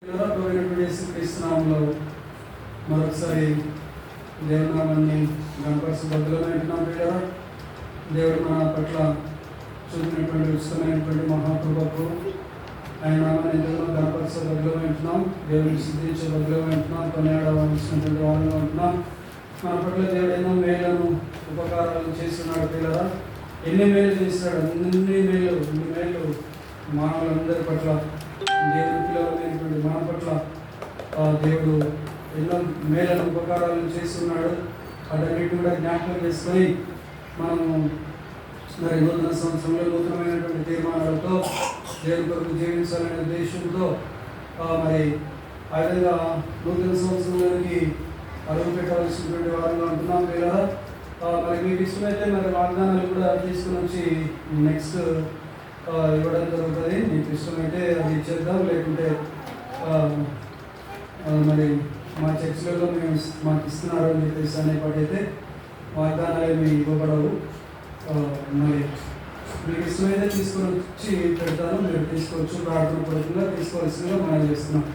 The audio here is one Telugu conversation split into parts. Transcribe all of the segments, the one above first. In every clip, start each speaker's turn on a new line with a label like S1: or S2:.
S1: క్రీస్తునామంలో మరొకసారి దేవుని నామాన్ని గణపరిచి బదులైనాం. దేవుడు మన పట్ల చూపినటువంటి ఉచితమైనటువంటి మహాకృపకు ఆయన నామాన్ని ఎంతగానో గణపరిచే బదులైంటున్నాం. దేవుడిని సిద్ధించే బదులైంటున్నాం. కొనియాడవలసినటువంటి వాళ్ళలో ఉంటున్నాం. మన పట్ల దేవుడు ఎన్నో మేలను ఉపకారాలు చేస్తున్నాడు. పిల్లరా, ఎన్ని మేలు చేస్తున్నాడు, అన్ని మేలు మానవులందరి పట్ల, దేవుని పిల్లలైనటువంటి మన పట్ల దేవుడు ఎన్నో మేలను ఉపకారాలు చేస్తున్నాడు. వాటన్నిటి కూడా జ్ఞాపకం చేసుకొని మనము మరి నూతన సంవత్సరంలో నూతనమైనటువంటి తీర్మానాలతో దేవుని కొరకు జీవించాలనే ఉద్దేశంతో మరి ఆ విధంగా నూతన సంవత్సరంలోకి అడుగు పెట్టవలసినటువంటి వారంగా ఉంటున్నాం. పిల్లరా, మరి మీకు ఇష్టమైతే మరి వాగ్దానాలు కూడా తీసుకుని వచ్చి నెక్స్ట్ ఇవ్వడం జరుగుతుంది. మీకు ఇష్టమైతే అది ఇచ్చేద్దాం, లేకుంటే మరి మా చర్చిలలో మాకు ఇస్తున్నారు అని చెప్పేసి అనేపాటైతే వాగ్దానాలు ఏమి ఇవ్వబడవు. మరి మీకు ఇష్టమైతే తీసుకొని వచ్చి పెడతాను, మీరు తీసుకోవచ్చు. ప్రార్థన పూర్వకంగా తీసుకోవాల్సిందిగా మనం చేస్తున్నాం.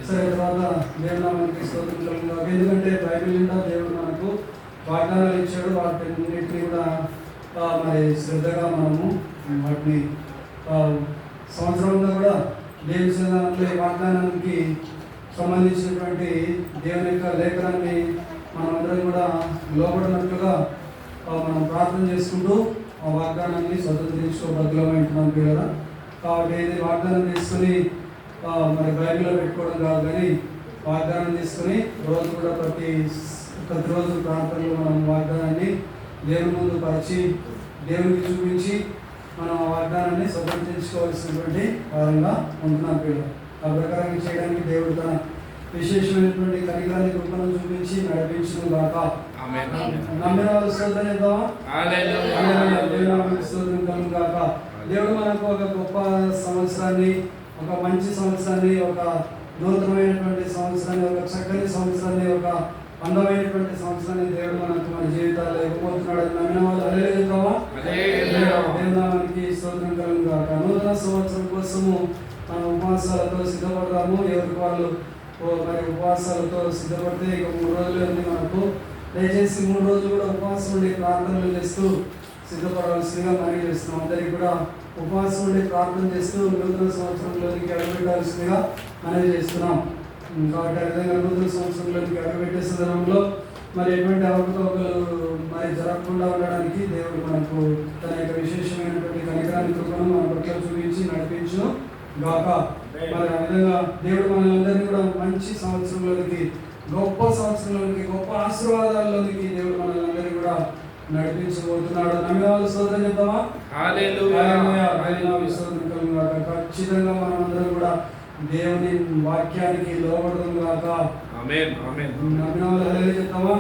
S1: సరే, తర్వాత దేవుడు నామానికి స్తోత్రం. ఎందుకంటే బైబిల్ నిండా దేవుడు మనకు వాగ్దానాలు ఇచ్చాడు. వాటిన్నింటినీ కూడా మరి శ్రద్ధగా మనము వాటిని సంవత్సరంలో కూడా దేవుని సన్నిధిలో వాగ్దానానికి సంబంధించినటువంటి దేవుని యొక్క లేఖనాన్ని మనమందరం కూడా లోపడినట్లుగా మనం ప్రార్థన చేసుకుంటూ ఆ వాగ్దానాన్ని స్వతంత్రించుకోబద్దులమైంటున్నాం. పిల్లరా, కాబట్టి ఏది వాగ్దానం తీసుకుని మరి బైబిల్లో పెట్టుకోవడం కాదు, కానీ వాగ్దానం తీసుకుని రోజు కూడా ప్రతిరోజు ప్రార్థనలో మనం వాగ్దానాన్ని దేవుని ముందు పరిచి దేవునికి చూపించి మనం ఆ వాగ్దానాన్ని స్వతంత్రించుకోవాల్సినటువంటి వారంగా ఉంటున్నాం. పిల్లలు ఆ ప్రకారం చేయడానికి దేవుడు తన విశేషమైనటువంటి కనికరాన్ని కృపను చూపించి నడిపించును గాక. నమ్మిన వాళ్ళు స్తోత్రం చేద్దామా? స్తోత్రం కలుగు గాక. దేవుడు మనకు ఒక గొప్ప సంవత్సరాన్ని, ఒక మంచి సంవత్సరాన్ని, ఒక నూతనమైనటువంటి సంవత్సరాన్ని, ఒక చక్కని సంవత్సరాన్ని, ఒక అందమైనటువంటి సంవత్సరాన్ని దేవుడు మనకు మన జీవితాల్లో ఇవ్వబోతున్నాడు. నమ్మిన వాళ్ళు హల్లెలూయా చెప్తామా? దేవునామానికి స్తోత్రం కలుగు గాక. నూతన సంవత్సరం కోసము మనం ఉపవాసాలతో సిద్ధపడదాము. ఎవరికి వాళ్ళు మరి ఉపవాసాలతో సిద్ధపడితే ఇక 3 రోజులు ఉంది మనకు. దయచేసి 3 రోజులు కూడా ఉపవాసం ఉండి ప్రార్థనలు చేస్తూ సిద్ధపడవలసిందిగా మనవి చేస్తున్నాం. అందరికీ కూడా ఉపవాసం ఉండి ప్రార్థన చేస్తూ నూతన సంవత్సరంలోనికి అడుగుపెట్టాల్సిందిగా మనవి చేస్తున్నాం. కాబట్టి ఆ విధంగా నూతన సంవత్సరంలోనికి అడుగుపెట్టే సందర్భంలో మరి ఎటువంటి అవకతవకలు మరి జరగకుండా ఉండడానికి దేవుడు మనకు తన యొక్క విశేషమైనటువంటి కనికరాన్ని కృపను మన పట్ల చూపించి నడిపించును గాక. మరి ఆ విధంగా దేవుడు మనందరినీ కూడా మంచి సంవత్సరంలోనికి, గొప్ప సంవత్సరంలోనికి, గొప్ప ఆశీర్వాదాల్లోనికి దేవుడు మనందరినీ కూడా నడిపించబోతున్నాడు. నమ్మిన వాళ్ళు స్తోత్రం చెప్తామా? ఖచ్చితంగా మనం అందరం కూడా దేవుని వాక్యానికి లోబడదాం గాక. నమ్మిన వాళ్ళు హల్లెలూయా చెప్తామా?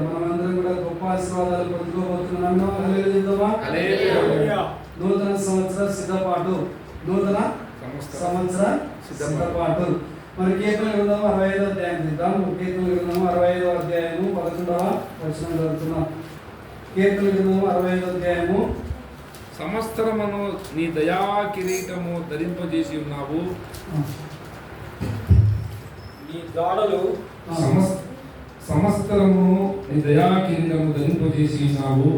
S1: మనమందరం కూడా గొప్ప ఆశీర్వాదాలు పొందుకోబోతున్నాం. నమ్మిన వాళ్ళు హల్లెలూయా చెప్తామా? నూతన సంవత్సర సిద్ధపాటు, నూతన సంవత్సర సిద్ధపాటు. మరి కీర్తన గ్రంథం 65వ అధ్యాయం చూద్దాం. కీర్తన గ్రంథం 65వ అధ్యాయము 11వ వచనం చదువుతున్నాం. కీర్తన గ్రంథం 65వ అధ్యాయము.
S2: సంవత్సరమును నీ దయా కిరీటము ధరింపజేసి ఉన్నావు.
S3: నీ దాడులు
S2: సంవత్సరము నీ దయా కిరీటము ధరింపజేసి ఉన్నావు.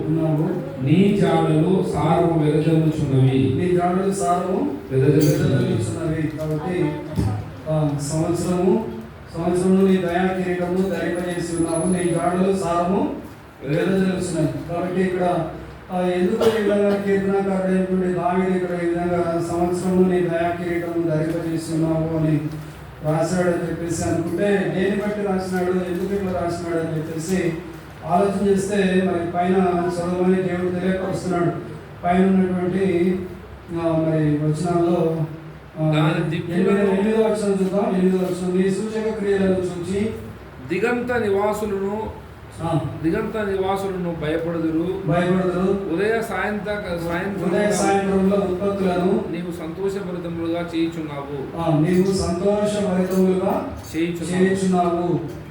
S2: నీ జాడలు సారము వెదజల్లుచున్నవి.
S1: నీ జాడలు సారము వెదజల్లుచున్నవి. కాబట్టి సంవత్సరము నీ దయా కిరీటము ధరింపజేసి ఉన్నావు. నీ జాడలు సారము వెదజల్లుచున్నవి. కాబట్టి ఇక్కడ ఎందుకు ఈ విధంగా కీర్తనకారుడైనటువంటి దావీదు ఇక్కడ ఈ విధంగా సంవత్సరము నీ దయా కిరీటము ధరింపజేసి ఉన్నావు అని రాశాడు అని చెప్పేసి అనుకుంటే, దేని బట్టి రాసినాడు, ఎందుకు ఇట్లా రాసినాడు అని చెప్పేసి ఆలోచన చేస్తే మరి పైన చదవమని దేవుడు తెలియపరుస్తున్నాడు. పైన ఉన్నటువంటి మరి వచనాల్లో 8వ వచనం చూద్దాం. 8వ వచనం. నీ సూచక క్రియలను చూచి
S2: దిగంత నివాసులను భయపడుదురు. ఉదయ సాయంత్రంలో
S1: ఉత్పత్తులను
S2: నీవు సంతోషభరితములుగా చేయుచున్నావు.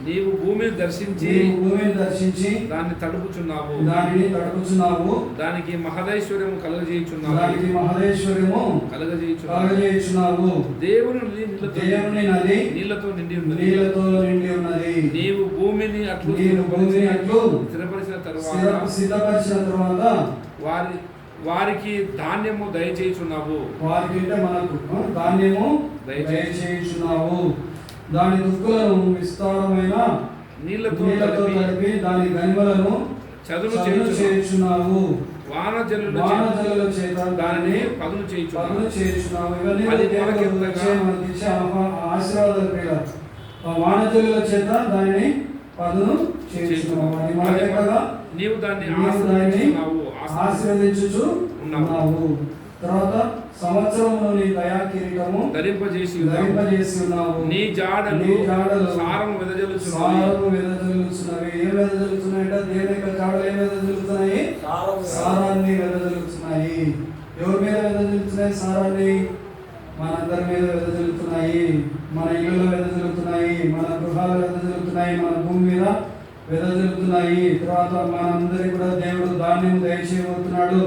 S2: నీవు భూమిని దర్శించి
S1: దాన్ని
S2: తడుపుచున్నావు,
S1: దానికి
S2: మహదైశ్వర్యము కలుగజేయుచున్నావు, దేవుని నది నీళ్లతో నిండి ఉన్నది. నీవు భూమిని అట్లు స్థిరపరిచిన తరువాత వారికి ధాన్యము దయచేయుచున్నావు.
S1: వారికి అంటే మనకు ధాన్యము దయచేయుచున్నావు. దాని దుక్కులను విస్తారమైన నీళ్లతో కలిపి దాని గనిమలను చదును చేయుచున్నావు. వానజల్లుల చేత దానిని పదును చేయుచున్నావు. ఇవన్నీ మనకిచ్చే ఆశీర్వాదాలు ప్రియులారా. వానజల్లుల చేత దానిని పదును చేయుచున్నావు. అది మనకే కదా,
S2: నీవు దాన్ని
S1: ఆశీర్వదించుచు ఉన్నావు. తర్వాత సంవత్సరంలో నీ దయా కిరీటము
S2: ధరింపజేసి
S1: ఉన్నావు.
S2: నీ జాడలు సారము
S1: వెదజల్లుచున్నవి. ఏం వెదజల్లుతున్నాయంటే దేవుని యొక్క జాడలు ఏం వెదజల్లుతున్నాయి? సారాన్ని వెదజల్లుతున్నాయి. ఎవరి మీద వెదజల్లుతున్నాయి? సారాన్ని మనందరి మీద వెదజల్లుతున్నాయి. మన ఇళ్ళలో వెదజల్లుతున్నాయి, మన గృహాలు వెదజల్లుతున్నాయి, మన భూమి మీద వెదజల్లుతున్నాయి. తర్వాత మనందరికి కూడా దేవుడు ధాన్యం దయచేయబోతున్నాడు.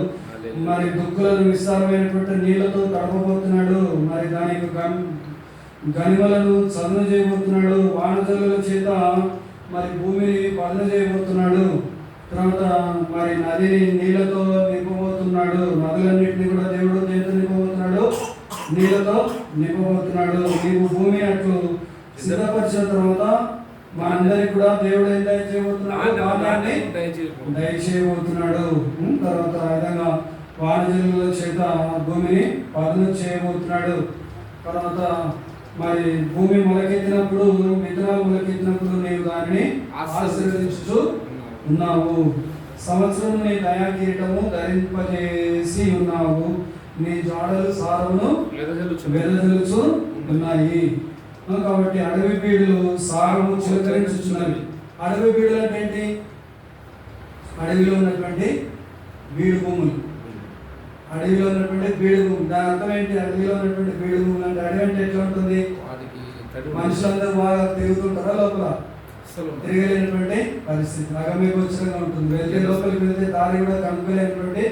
S1: మరి దుక్కులను విస్తారమైనటువంటి నీళ్లతో తడపబోతున్నాడు. మరి దానికి గనిమలను చదును చేయబోతున్నాడు. వానజల్లుల చేత మరి భూమిని పదును చేయబోతున్నాడు. తర్వాత మరి నదిని నీళ్లతో నింపబోతున్నాడు. నదులన్నింటినీ కూడా దేవుడు దేనితో నింపబోతున్నాడు? నీళ్లతో నింపబోతున్నాడు. నీవు భూమి అట్లు సిద్ధపరిచిన తర్వాత మనందరికి కూడా దేవుడు ఏం దయచేయబోతున్నాడు. తర్వాత విధంగా వానజల్లుల చేత భూమిని పదును చేయబోతున్నాడు. తర్వాత మరి భూమి మొలకెత్తినప్పుడు, విత్తనాలు మొలకెత్తినప్పుడు నీవు దానిని ఆశీర్వదించుతూ ఉన్నావు. సంవత్సరం నీ దయా కిరీటము ధరింపజేసి ఉన్నావు. నీ జాడలు సారమును వెదజల్లుచు ఉన్నాయి. కాబట్టి అడవి బీడులు సారము చిలకరించుచున్నవి. అడవి బీడులు అంటే ఏంటి? అడవిలో ఉన్నటువంటి బీడు భూములు. అడవిలో ఉన్నటువంటి బీడు భూమి, దాని అర్థం ఏంటి? అడవిలో ఉన్నటువంటి బీడు భూములు అంటే అడవి అంటే ఎట్లా ఉంటుంది? మనుషులందరూ బాగా తిరుగుతుంటారా? లోపల తిరగలేనటువంటి పరిస్థితి, అగమ్యగోచరంగా ఉంటుంది. వెళ్ళే లోపలికి వెళ్తే దారి కూడా కనుక్కోలేనటువంటి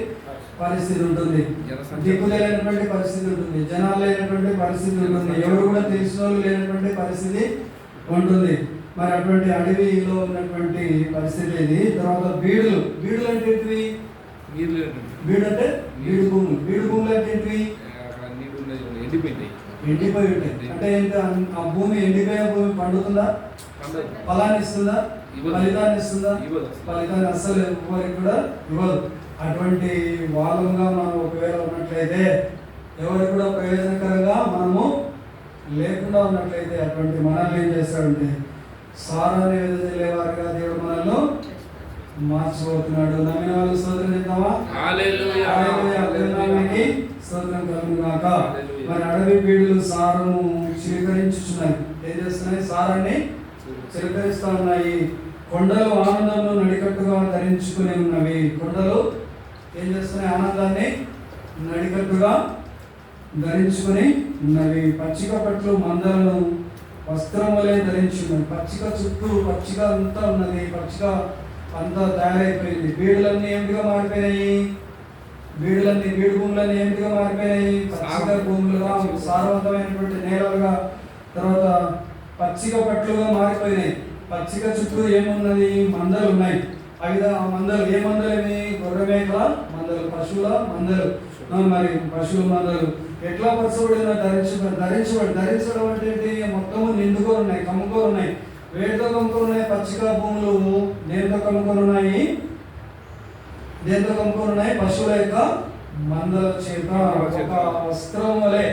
S1: పరిస్థితి ఉంటుంది. దిక్కు లేనటువంటి పరిస్థితి ఉంటుంది. జనాలు లేనటువంటి పరిస్థితి ఉంటుంది. ఎవరు కూడా తెలిసిన వాళ్ళు లేనటువంటి పరిస్థితి ఉంటుంది. మరి అటువంటి అడవిలో ఉన్నటువంటి పరిస్థితి ఇది. తర్వాత బీడులు. బీడులు అంటే ఏంటివి? బీడు అంటే బీడు భూములు. బీడు భూములు అంటే ఏంటివి? ఎండిపోయి ఉంటాయి. అంటే ఏంటి? ఆ భూమి ఎండిపోయిన భూమి పండుతుందా? ఫలాన్ని ఇస్తుందా? ఫలితాన్ని ఇస్తుందా? ఫలితాన్ని అస్సలు ఎవరికి కూడా ఇవ్వదు. అటువంటి వాళ్ళంగా మనం ఒకవేళ ఉన్నట్లయితే, ఎవరికి కూడా ప్రయోజనకరంగా మనము లేకుండా ఉన్నట్లయితే, అటువంటి మనల్ని ఏం చేస్తాడంటే సారాన్ని వెదజల్లేవారుగా దేవుడు మనల్ని మార్చబోతున్నాడు. నమ్మిన వాళ్ళు స్తోత్రం చేద్దామా? స్తోత్రం కలుగును గాక. మరి అడవి బీడులు సారము చిలకరించుచున్నాయి. ఏం చేస్తున్నాయి? సారాన్ని చిలకరిస్తా ఉన్నాయి. కొండలు ఆనందంలో నడికట్టుగా ధరించుకుని ఉన్నవి. కొండలు ఏం చేస్తున్నాయి? ఆనందాన్ని నడికట్టుగా ధరించుకుని ఉన్నవి. పచ్చిక పట్లు మందలను వస్త్రం వలె ధరించున్నది. పచ్చిక చుట్టూ పచ్చిక అంతా ఉన్నది. పచ్చిక అంతా తయారైపోయింది. బీడులన్నీ ఏమిటిగా మారిపోయినాయి? బీడు భూములన్నీ ఏమిటిగా మారిపోయినాయి? పచ్చిక భూములుగా, సారవంతమైనటువంటి నేలలుగా, తర్వాత పచ్చిక పట్లుగా మారిపోయినాయి. పచ్చిక చుట్టూ ఏమున్నది? మందలు ఉన్నాయి. ఆ మందలు ఏ మందలు? గొర్రె మేకల మందలు, పశువుల మందలు. మరి పశువుల మందలు ఎట్లా పరచబడిన ధరించడం అంటే ఏంటి? మొత్తము నిండుకొని ఉన్నాయి, కమ్ముకొని ఉన్నాయి. వేడితో కమ్ముకొని ఉన్నాయి. పచ్చిక భూములు దేనితో కమ్ముకొని ఉన్నాయి? పశువుల యొక్క మందల చేత. ఒక వస్త్రం వలె.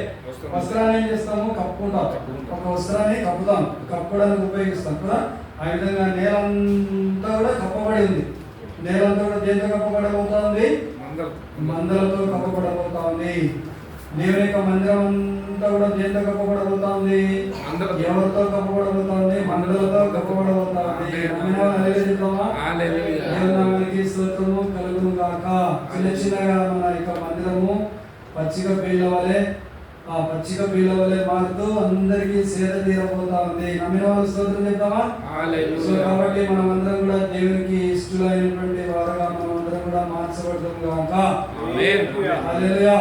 S1: వస్త్రాన్ని ఏం చేస్తాము? కప్పుకుంటాం. ఒక వస్త్రాన్ని కప్పుతాం, కప్పడానికి ఉపయోగిస్తాం కూడా. ఆ విధంగా నేలంతా కూడా కప్పబడి ఉంది. నేలంతా కూడా దేంతో కప్పబడబోతా ఉంది? మందలతో కప్పబడబోతా ఉంది. దేవుని యొక్క మందిరం అంతా కూడా దేంతో కప్పబడబోతా ఉంది? ఎవరితో కప్పబడబోతా ఉంది? మందలతో కప్పబడబోతా ఉంది. దేవునికి స్తోత్రము కలుగును గాక. చిన్న చిన్నగా మన యొక్క మందిరము పచ్చిక బీళ్ళ వలె ఆ పచ్చిక పీల వలె మారుతూ అందరికీ సేద తీరబోతా ఉంది. నమ్మిన వాళ్ళు స్తోత్రం చెప్తామా? సో కాబట్టి మనం అందరం కూడా దేవునికి ఇష్టమైనటువంటి వారుగా మనం అందరం కూడా మార్చబడతాం గాక. హల్లెలూయా.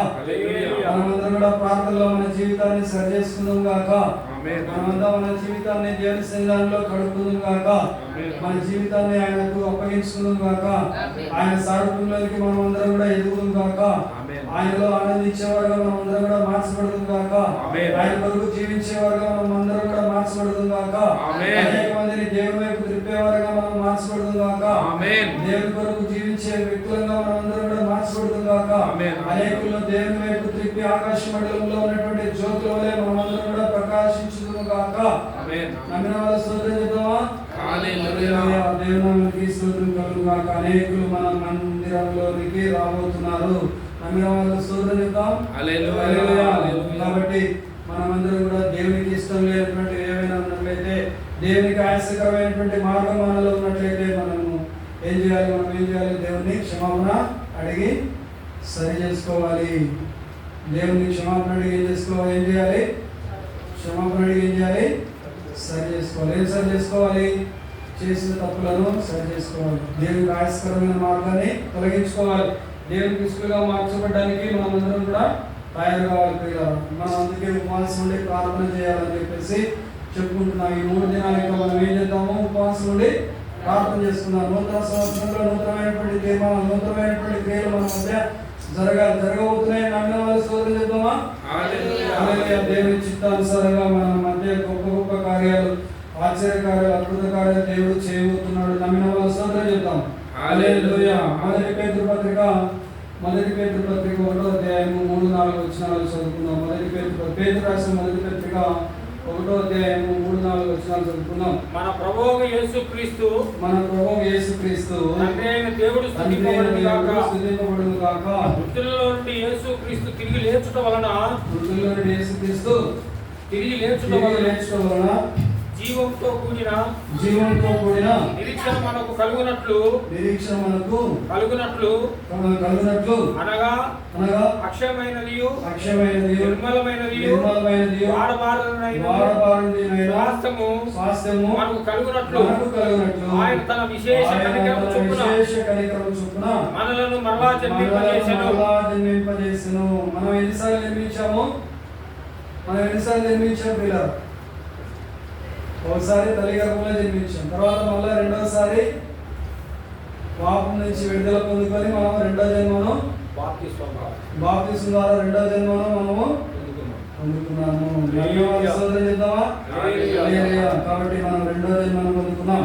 S1: మనమందరం కూడా ప్రార్థనలో మన జీవితాన్ని సరి చేసుకుందాం గాక. మనమంతా మన జీవితాన్ని దేవుని సన్నిధానంలో కడుపుకుందాం గాక. మన జీవితాన్ని ఆయనకు అప్పగించుకుందాం గాక. ఆయన సారూప్యంలోకి మనం అందరం కూడా ఎదుగుదాం గాక. ఆయనలో ఆనందించేవారుగా మనం అందరం కూడా మార్చబడదాం గాక. ఆయన కొరకు జీవించేవారుగా మనం అందరం కూడా మార్చబడదాం గాక. అనేక మందిని దేవుని వైపు త్రిప్పేవారుగా మనం మార్చబడదాం గాక. దేవుని కొరకు జీవించే వ్యక్తులుగా మనం అందరం కూడా మార్చబడదాం గాక. అనేకులను దేవుని వైపు త్రిప్పి ఆకాశ మండలంలో ఉన్నటువంటి జ్యోతుల వలె మనం అందరం కూడా ప్రకాశించుదాం గాక. నమ్మిన వాళ్ళ స్తోత్రం చెప్తామా? దేవునికి స్తోత్రం కలుగు గాక. అనేకులు మన మందిరంలోనికి రాబోతున్నారు. నమ్మిన వాళ్ళ స్తోత్రం చెప్తాం. కాబట్టి మనమందరం కూడా దేవునికి ఇష్టం లేనటువంటి ఏమైనా ఉన్నట్లయితే, దేవునికి ఆయాసకరమైనటువంటి మార్గం మనలో ఉన్నట్లయితే మనము ఏం చేయాలి? దేవుని క్షమాపణ అడిగి సరి చేసుకోవాలి. దేవుని క్షమాపణ అడిగి ఏం చేయాలి? క్షమాపణ అడిగి ఏం చేయాలి? సరి చేసుకోవాలి. ఏం సరి చేసుకోవాలి? చేసిన తప్పులను సరి చేసుకోవాలి. దేవునికి ఆయాసకరమైన మార్గాన్ని తొలగించుకోవాలి. దేవునికి ఇష్టంగా మార్చబడడానికి మనం అందరం కూడా తయారు కావాలి పిల్లలు. మనం అందుకే ఉపవాసం ఉండి ప్రార్థన చేయాలని చెప్పేసి చెప్పుకుంటున్నాం. ఈ 3 దినాలకి మనం ఏం చేద్దాము? ఉపవాసం ఉండి ప్రార్థన చేసుకుందాం. నూతన సంవత్సరంలో నూతనమైనటువంటి తీర్మానం, నూతనమైనటువంటి క్రియలు మన మధ్య జరగబోతున్నాయి. నమ్మిన వాళ్ళు స్తోత్రం చెప్తామా? దేవుని చిత్తానుసారంగా మన మధ్య గొప్ప గొప్ప కార్యాలు, ఆశ్చర్య కార్యాలు, అద్భుత కార్యాలు దేవుడు చేయబోతున్నాడు. నమ్మిన వాళ్ళు స్తోత్రం చెప్తాం. హల్లెలూయా. మొదటి పేతురు పత్రిక 1వ అధ్యాయము 3-4 వచనాలు చదువుకుందాం. పేతురు రాసిన మొదటి పత్రిక 1వ అధ్యాయము 3-4 వచనాలు చదువుకుందాం.
S3: మన ప్రభువు యేసుక్రీస్తు తండ్రి అయిన దేవుడు స్తుతింపబడును గాక. మృతుల్లో నుండి యేసుక్రీస్తు తిరిగి లేచుట వలన జీవంతో కూడిన నిరీక్షణ మనకు కలుగునట్లు అనగా అక్షయమైనదియు నిర్మలమైనదియు వాడబారనిదైన స్వాస్థ్యము మనకు కలుగునట్లు ఆయన తన విశేష కనికరము చొప్పున మనలను మరలా జన్మింపజేసెను.
S1: మనం ఎన్నిసార్లు జన్మించాం పిల్లలు? ఒకసారి తల్లి గర్భంలో జన్మించాం. తర్వాత మళ్ళీ రెండోసారి పాపం నుంచి విడుదల పొందుకొని మనం రెండో జన్మను బాప్తిస్మం ద్వారా రెండో జన్మను మనము పొందుకున్నాము. కాబట్టి మనం రెండో జన్మను పొందుకున్నాం.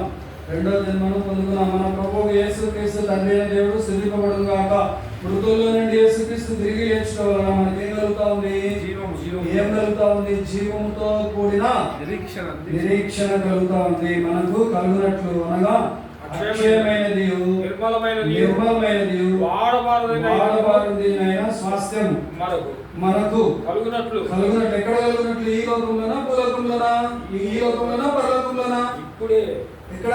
S1: మన ప్రభువు యేసుక్రీస్తు తండ్రి అయిన దేవుడు స్తుతింపబడును గాక. మృతుల్లో నుండి యేసుక్రీస్తు తిరిగి లేచడం వలన మనకి ఏం కలుగుతా ఉంది? జీవముతో కూడిన నిరీక్షణ కలుగుతా ఉంది. మనకు కలుగునట్లు అనగా అక్షయమైనది నిర్మలమైనది వాడబారనిదైన స్వాస్థ్యం మనకు కలుగునట్లు. ఎక్కడ కలుగునట్లు? ఈ లోకంలోనా పరలోకంలోనా? ఈ లోకంలోనా పరలోకంలోనా? ఎక్కడ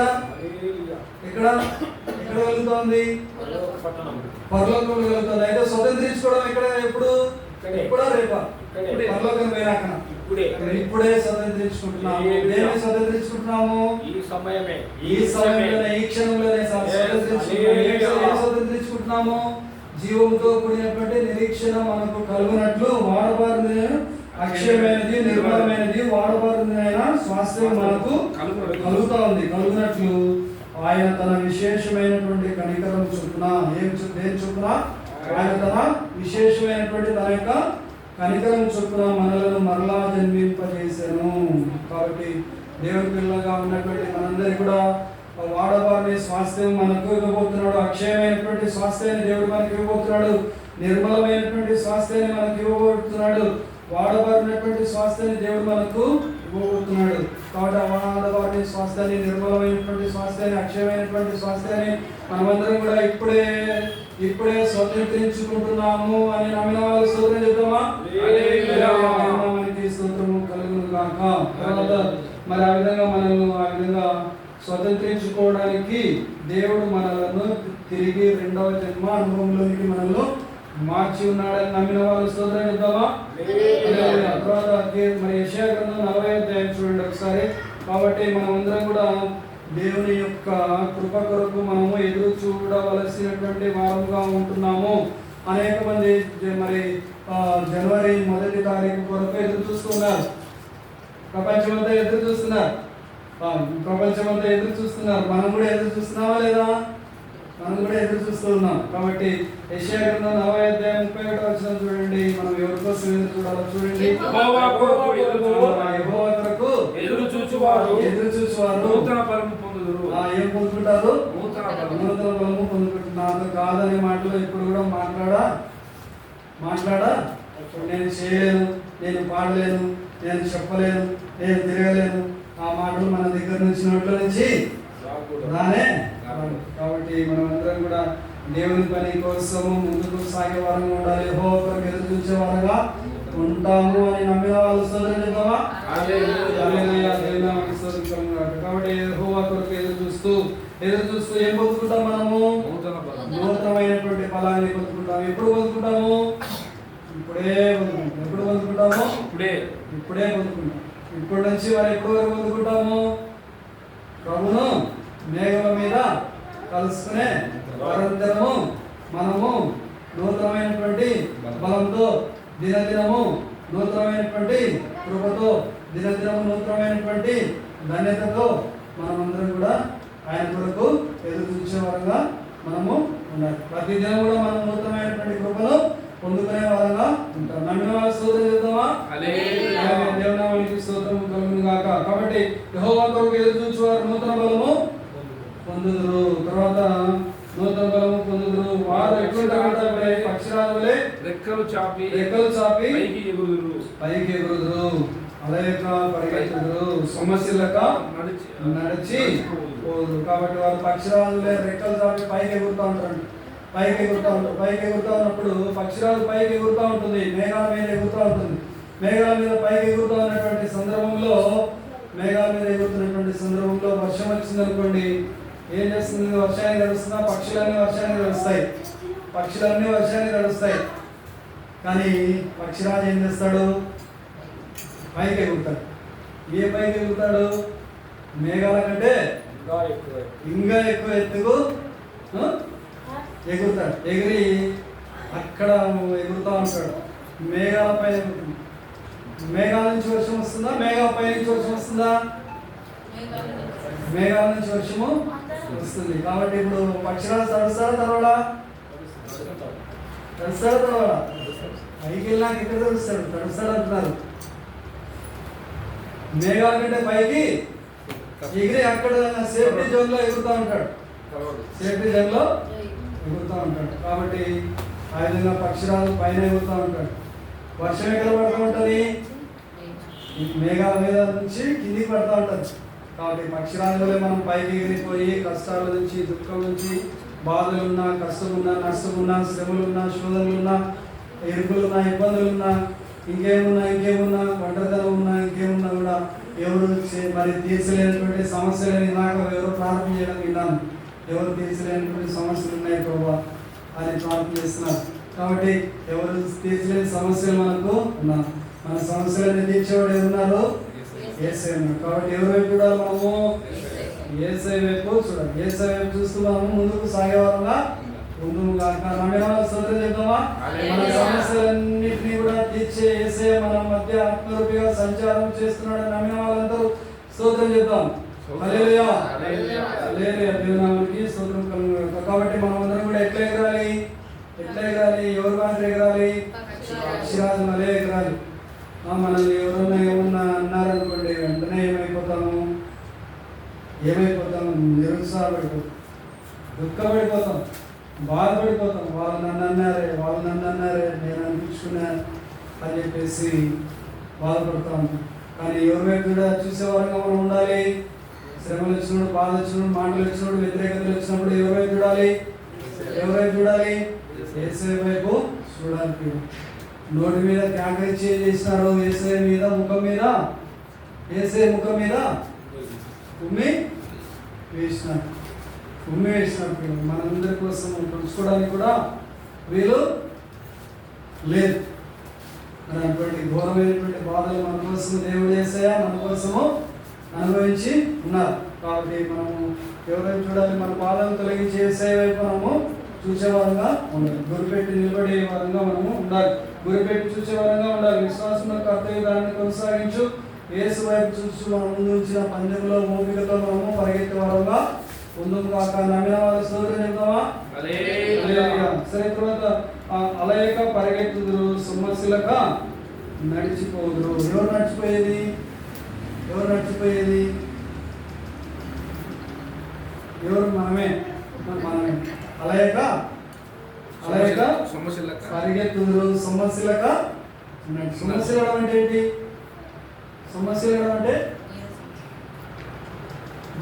S1: కలుగుతోంది? పరలోకంలో కలుగుతుంది. అయితే స్వతంత్రించుకోవడం ఎక్కడ? ఎప్పుడా రేపా? పరలోకం పోయినాక ఇప్పుడే స్వతంత్రించుకుంటున్నాము. దేన్ని స్వతంత్రించుకుంటున్నాము? ఈ సమయంలోనే, ఈ క్షణంలోనే స్వతంత్రించుకుంటున్నాము. జీవంతో కూడినటువంటి నిరీక్షణ మనకు కలుగునట్లు వాడబారిన అక్షయమైనది నిర్మలమైనది వాడబారిన స్వాస్థ్యం మనకు కలుగుతా ఉంది. కలుగునట్లు ఆయన తన విశేషమైనటువంటి కనికరం చొప్పున దేని చొప్పున? ఆయన తన విశేషమైనటువంటి తన యొక్క కనికరం చొప్పున మనలను మరలా జన్మింపజేశాను. కాబట్టి దేవుని పిల్లలుగా ఉన్నటువంటి మనందరికీ కూడా వాడబారిన స్వాస్థ్యం మనకు ఇవ్వబోతున్నాడు. అక్షయమైనటువంటి స్వాస్థ్యాన్ని దేవుడు మనకి ఇవ్వబోతున్నాడు. నిర్మలమైనటువంటి స్వాస్థ్యాన్ని మనకు ఇవ్వబోతున్నాడు. వాడబారినటువంటి స్వాస్థ్యాన్ని దేవుడు మనకు ఇవ్వబోతున్నాడు. కాబట్టి వాడబారిన స్వాస్థ్యాన్ని, నిర్మలమైనటువంటి స్వాస్థ్యాన్ని, అక్షయమైనటువంటి స్వాస్థ్యాన్ని మనమందరం కూడా ఇప్పుడే స్వతంత్రించుకుంటున్నాము అని నమ్మిన వాళ్ళు స్తోత్రం చెప్తామా? స్తోత్రము కలుగును గాక. తర్వాత మరి ఆ విధంగా స్వతంత్రించుకోవడానికి దేవుడు మనలను తిరిగి రెండవ జన్మ అనుభవంలోనికి మనల్ని మార్చి ఉన్నాడని నమ్మిన వాళ్ళు స్తోత్రం చెప్తామా? తర్వాత మరి యెషయా గ్రంథం 40వ అధ్యాయం చూడండి ఒకసారి. కాబట్టి మనమందరం కూడా దేవుని యొక్క కృప కొరకు మనము ఎదురు చూడవలసినటువంటి వారంగా ఉంటున్నాము. అనేక మంది మరి జనవరి 1వ తారీఖు కొరకు ఎదురు చూస్తున్నారు. ప్రపంచమంతా ఎదురు చూస్తున్నారు. ప్రపంచమంతా ఎదురు చూస్తున్నారు. మనం కూడా ఎదురు చూస్తున్నామా లేదా? మనం కూడా ఎదురు చూస్తూ ఉన్నాం. కాబట్టి యెషయా గ్రంథం 40వ అధ్యాయం 31వ వచనం చూడండి. మనం ఎవరి కోసం ఎదురు చూడాలో చూడండి.
S3: యెహోవా
S1: కొరకు
S3: ఎదురు చూచువారు నూతన బలము పొందుదురు.
S1: ఏం పొందుకుంటారు?
S3: నూతన
S1: బలము పొందుకుంటున్నారు. కాదనే మాటలు ఇప్పుడు కూడా మాట్లాడా నేను చేయలేను, నేను పాడలేను, నేను చెప్పలేను, నేను తిరగలేను, ఆ మాటలు మన దగ్గర నుంచి నోట్ల నుంచి రానే. కాబట్టి మనం అందరం కూడా దేవుని పని కోసము ముందుకు సాగే వారంగా ఉండాలి. యెహోవా కొరకు ఎదురు చూసే వారంగా ఉంటాము అని నమ్మిన వాళ్ళు స్తోత్రం చెప్తామా? హల్లెలూయా. దేవుని నామమునకు స్తోత్రం కలుగును గాక. కాబట్టి యెహోవా కొరకు ఎదురు చూస్తూ ఏం పొందుకుంటాం? మనము నూతనమైనటువంటి ఫలాన్ని పొందుకుంటాం. ఎప్పుడు పొందుకుంటాము? ఇప్పుడే పొందుకుంటాం. ఎప్పుడు పొందుకుంటాము? ఇప్పుడే పొందుకుంటాం. ఇప్పటి నుంచి మరి ఎప్పుడు వరకు పొందుకుంటాము? ప్రభును మేఘముల మీద కలుసుకునే అనంతరము మనము నూతనమైనటువంటి బలంతో దినదినము నూతనమైనటువంటి కృపతో దినదినము నూతనమైనటువంటి ధన్యతతో మనమందరం కూడా ఆయన కొరకు ఎదురు చూసే వారంగా మనము ఉండాలి. ప్రతి దినం కూడా మనం నూతనమైనటువంటి కృపను పొందుకునే వారంగా ఉంటాం. నమ్మిన వాళ్ళ స్తోత్రం చేద్దామా? దేవుని నామమునకు స్తోత్రం కలుగును గాక. కాబట్టి యెహోవా కొరకు ఎదురు చూచువారు నూతన బలము పొందుదురు. తర్వాత నూతన బలము పొందుదురు. వారు ఎట్లుంటారంటే పక్షిరాల వలె రెక్కలు చాపి పైకి ఎగురుదురు. అలయక పరిగెత్తుదురు. సమస్యలక నడిచి పోదురు. కాబట్టి వారు పక్షిరాల వలె రెక్కలు చాపి పైకి ఎగురుతూ ఉంటారు. పైకి ఎగురుతూ ఉన్నప్పుడు పక్షిరాలు పైకి ఎగురుతూ ఉంటుంది, మేఘాల మీద ఎగురుతూ ఉంటుంది. మేఘాల మీద పైకి ఎగురుతూ ఉన్నటువంటి సందర్భంలో వర్షం వచ్చిందనుకోండి, ఏం చేస్తుంది? వర్షాన్ని నడుస్తున్నా పక్షులన్నీ వర్షాన్ని నడుస్తాయి. కానీ పక్షిరాజు ఏం చేస్తాడు? పైకి ఎగురుతాడు. ఏ పైకి ఎగురుతాడు? మేఘాల కంటే ఇంకా ఎక్కువ ఎత్తుకు ఎగురుతాడు. ఎగిరి అక్కడ ఎగురుతూ ఉంటాడు. మేఘాల పైన మేఘాల నుంచి వర్షం వస్తుందా? మేఘాల పై నుంచి వర్షం వస్తుందా? మేఘాల నుంచి వర్షము వస్తుంది. కాబట్టి ఇప్పుడు పక్షురాలు తడుస్తారా తడవడా? పైకి వెళ్ళినాక ఇక్కడ తడుస్తాడు అంటున్నారు. మేఘాల కంటే పైకి ఎగిరి అక్కడ సేఫ్టీ జోన్ లో ఎగురుతూ ఉంటాడు. కాబట్టి ఆ విధంగా పక్షురాలు పైన ఎగురుతూ ఉంటాడు. వర్షం ఎక్కడ పడుతూ ఉంటుంది? మేఘాల మీద నుంచి కిందికి పడుతూ ఉంటుంది. కాబట్టి పక్షిరాజు వల్ల మనం పైకి ఎగిరిపోయి కష్టాల నుంచి, దుఃఖం నుంచి, బాధలున్నా, కష్టమున్నా, నష్టమున్నా, శ్రమలున్నా, శోధనలున్నా, ఎరుపులున్నా, ఇబ్బందులున్నా, ఇంకేమున్నా, ఒంటరితనం ఉన్నా, ఇంకేమున్నా కూడా ఎవరు మరి తీర్చలేనటువంటి సమస్యలని నాకు ఎవరు ప్రార్థన చేయడం విన్నాను. ఎవరు తీర్చలేనటువంటి సమస్యలు ఉన్నాయి ప్రభా అని ప్రార్థన చేస్తున్నారు. కాబట్టి ఎవరు తీర్చలేని సమస్యలు మనకు ఉన్నారు. మన సమస్యలన్నీ తీర్చేవాడు ఎవరున్నారు? యేసయ్య ఉన్నాడు. కాబట్టి ఎవరి వైపు చూడాలి? మనము యేసయ్య వైపు చూడాలి. యేసయ్య వైపు చూస్తూ మనము ముందుకు సాగేవారంగా నమ్మిన వాళ్ళ స్తోత్రం చెప్తామా? మన సమస్యలన్నింటినీ కూడా తీర్చే యేసయ్య మన మధ్య ఆత్మరూపిగా సంచారం చేస్తున్నాడు. నమ్మిన వాళ్ళందరూ స్తోత్రం చెప్తాం. హల్లెలూయా. దేవుని నామమునకు స్తోత్రం కలుగును. కాబట్టి మనం అందరం కూడా ఎట్లా ఎగరాలి? ఎవరు మాత్రం ఎగరాలి? పక్షిరాజు వలె ఎగరాలి. మనల్ని ఏమన్నా అన్నారనుకోండి, వెంటనే ఏమైపోతాము? నిరుత్సాహపడిపోతాం, దుఃఖపడిపోతాం, బాధపడిపోతాం. వాళ్ళు నన్ను అన్నారే నేను అనిపించుకున్నా అని చెప్పేసి బాధపడతా ఉంటాం. కానీ ఎవరి వైపు కూడా చూసేవారంగా మనం ఉండాలి. శ్రమలు వచ్చినప్పుడు, బాధ వచ్చినప్పుడు, మాటలు వచ్చినప్పుడు, వ్యతిరేకతలు వచ్చినప్పుడు ఎవరి వైపు చూడాలి? యేసయ్య వైపు చూడాలి. నోటి మీద క్యాకరించి చేసినారు. యేసయ్య ముఖం మీద ఉమ్మి వేసినప్పుడు మనందరి కోసం పంచుకోవడానికి కూడా వీలు లేదు. మరి అటువంటి ఘోరమైనటువంటి బాధలు మన కోసం దేవుడు యేసయ్య మన కోసము అనుభవించి ఉన్నారు. కాబట్టి మనము ఎవరైనా చూడాలి, మన బాధలు తొలగించి యేసయ్య వైపు మనము చూసేవారంగా ఉండాలి. గురిపెట్టి నిలబడే వారంగా మనము ఉండాలి. గురిపెట్టి చూసేవారంగా ఉండాలి. విశ్వాసంలో కర్తవ్యాన్ని కొనసాగించు. యేసు వైపు చూస్తూ మనం ముందు ఉంచిన పందెంలో ఓపికతో మనము పరిగెత్తే వారంగా ముందుకు కాక. నమ్మిన వారి స్తోత్రం చెప్తామా? సరే, తర్వాత అలయక పరిగెత్తుదురు, సొమ్మసిలక నడిచిపోదురు. ఎవరు నడిచిపోయేది? ఎవరు నడిచిపోయేది? ఎవరు? మనమే. అలయక పరిగెత్తుదురు, సొమ్మసిలక. సొమ్మసిలడం అంటే ఏంటి? సొమ్మసిలడం అంటే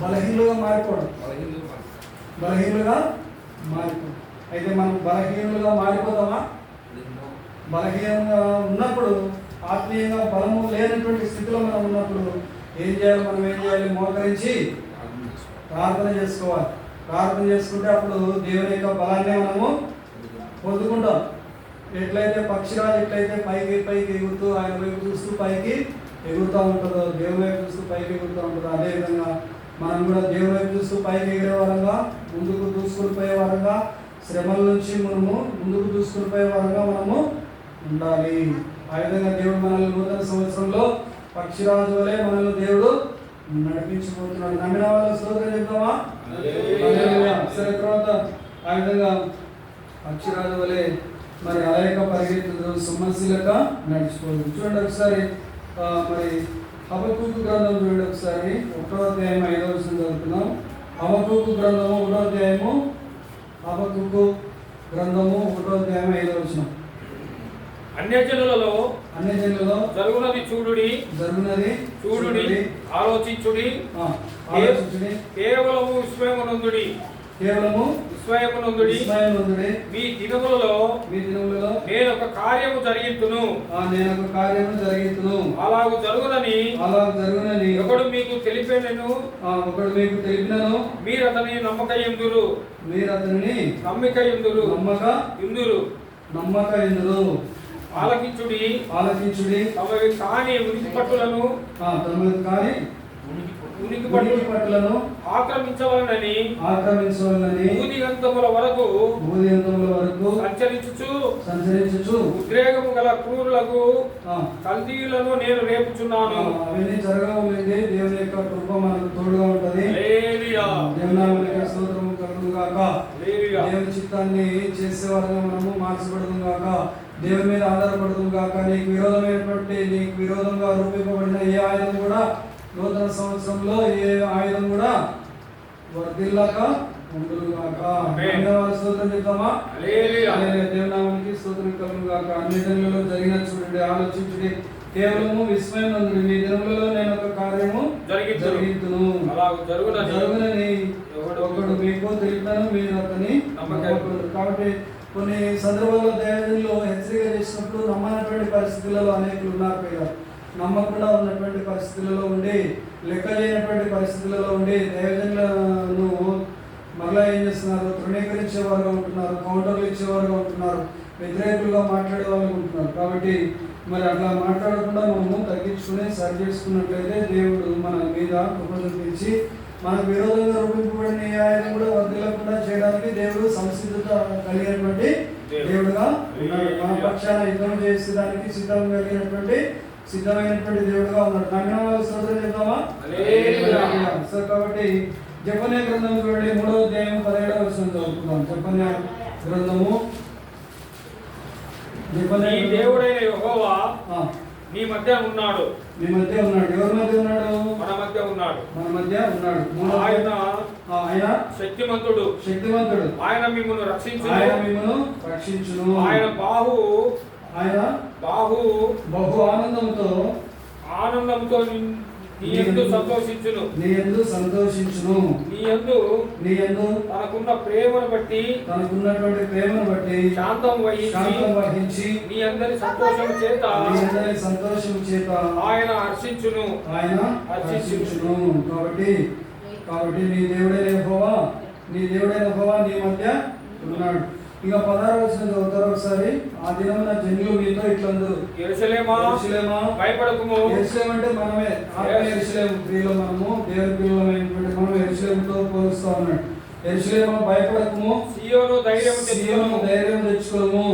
S1: బలహీనులుగా మారిపోవడం. బలహీనులుగా మారిపోవడం. అయితే మనం బలహీనులుగా మారిపోతామా? బలహీనంగా ఉన్నప్పుడు, ఆత్మీయంగా బలము లేనటువంటి స్థితిలో మనం ఉన్నప్పుడు ఏం చేయాలి? మనం ఏం చేయాలి? మోకరించి ప్రార్థన చేసుకోవాలి. ప్రార్థన చేసుకుంటే అప్పుడు దేవుని యొక్క బలాన్ని మనము పొందుకుంటాం. ఎట్లయితే పక్షిరాజు ఎట్లయితే పైకి పైకి ఎగురుతూ ఆయన వైపు చూస్తూ పైకి ఎగురుతూ ఉంటుందో, దేవుని వైపు చూస్తూ పైకి ఎగురుతూ ఉంటుందో, అదేవిధంగా మనం కూడా దేవుని వైపు చూస్తూ పైకి ఎగిరే వారంగా, ముందుకు దూసుకుని పోయే వారంగా, శ్రమల నుంచి మనము ముందుకు దూసుకుని పోయే వారంగా మనము ఉండాలి. ఆ విధంగా దేవుడు మనల్ని నూతన సంవత్సరంలో పక్షిరాజు వలె మనల్ని దేవుడు నడిపించబోతున్నాడు. నమ్మిన వాళ్ళ స్తోత్రం చెప్తామా? సరే, తర్వాత ఆ విధంగా పక్షిరాజు వలె మరి అలయక పరిగెత్తుదు, సొమ్మసిలక నడిచిపోదు. చూడండి ఒకసారి మరి హబక్కూకు గ్రంథం చూడండి ఒకసారి. 1వ అధ్యాయం 5వ వచనం చదువుతున్నాం. హబక్కూకు గ్రంథము 1వ అధ్యాయము. హబక్కూకు గ్రంథము 1వ అధ్యాయం 5వ వచనం.
S3: అన్యజనులలో
S1: జరుగునది
S3: చూడుడి, ఆలోచించుడి, కేవలము విస్మయమునందుడి. మీ దినములలో నేను ఒక కార్యము జరిగింతును. అలాగు జరుగునని ఒకడు మీకు తెలిపినను. మీరు అతని నమ్మక ఎందురు. ఆలకించుడి. తమవి కాని ఉనికి పట్టులను ఆక్రమించవలనని భూదిగంతముల వరకు సంచరించుచు ఉద్రేకము గల క్రూరులకు కల్దీయులను నేను రేపుచున్నాను.
S1: అవన్నీ జరగవులేండి. దేవుని యొక్క కృప మనకు తోడుగా ఉంటది. దేవుని స్తోత్రము కలుగును గాక. దేవుని చిత్తాన్ని చేసేవారుగా మనము మార్చబడదుము గాక. దేవుని మీద ఆధారపడదుము గాక. నీకు విరోధంగా రూపింపబడిన ఏ ఆయుధం కూడా నూతన సంవత్సరంలో ఏ ఆయుధం కూడా వర్ధిల్లక ఉండును గాక. స్తోత్రం చెప్తామా? దేవునామానికి స్తోత్రం కలుగును గాక. అన్ని జనులలో జరిగిన చూడండి, ఆలోచించుడి, కేవలము విస్మయం నందుడి. మీ దినములలో నేను ఒక కార్యము జరిగించును. జరుగునని ఒకడు మీకు తెలిపాను, మీరు అతని నమ్మకూడదు. కాబట్టి కొన్ని సందర్భాల్లో దైవజనులు హెచ్చరిక చేసినప్పుడు నమ్మనటువంటి పరిస్థితులలో అనేకులు ఉన్నారు. పైగా నమ్మకుండా ఉన్నటువంటి పరిస్థితులలో ఉండి, లెక్క చేయనటువంటి పరిస్థితులలో ఉండి దైవజనులను మరలా ఏం చేస్తున్నారు? తృణీకరించేవారుగా ఉంటున్నారు, కౌంటర్లు ఇచ్చేవారుగా ఉంటున్నారు, వ్యతిరేకులుగా మాట్లాడే వాళ్ళు ఉంటున్నారు. కాబట్టి మరి అట్లా మాట్లాడకుండా మనము తగ్గించుకుని సరి చేసుకున్నట్లయితే దేవుడు మన మీద కృప చూపించి మనకు విరోధంగా రూపింపబడిన ఏ ఆయుధం కూడా వర్ధిల్లకుండా చేయడానికి దేవుడు సంసిద్ధత కలిగినటువంటి దేవుడుగా ఉన్నాడు. మన పక్షాన యుద్ధం చేసేదానికి సిద్ధమైనటువంటి దేవుడుగా ఉన్నాడు. నమ్మిన వాళ్ళు స్తోత్రం చెప్తామా? సో కాబట్టి జెఫన్యా గ్రంథం చూడండి, 3వ అధ్యాయం 17వ వచనం చదువుకుందాం. జెఫన్యా గ్రంథము.
S3: దేవుడైన యెహోవా మీ మధ్య ఉన్నాడు.
S1: ఎవరి మధ్య ఉన్నాడు?
S3: మన మధ్య ఉన్నాడు.
S1: ఆయన
S3: శక్తిమంతుడు. ఆయన మిమ్మల్ని రక్షించును. ఆయన బాహు బహు ఆనందంతో నీ యందు సంతోషించును. నీ యందు తనకున్నటువంటి ప్రేమను బట్టి శాంతం వహించి నీ అందరి సంతోషం చేత ఆయన హర్షించును. కాబట్టి నీ దేవుడైన యెహోవా నీ మధ్య ఉన్నాడు.
S1: ఇక 16వ వచనం చదువుతారు ఒకసారి. ఆ దినమున జనులు మీతో ఇట్లందరూ,
S3: యెరూషలేమా భయపడకుము.
S1: యెరూషలేము అంటే మనమే, ఆత్మ యెరూషలేము ప్రియులు, మనము దేవుని పిల్లలమైనటువంటి మనం యెరూషలేముతో పోలుస్తా ఉన్నాడు. యెరూషలేమా భయపడకుము,
S3: సీయోను ధైర్యం
S1: తెచ్చుకోము.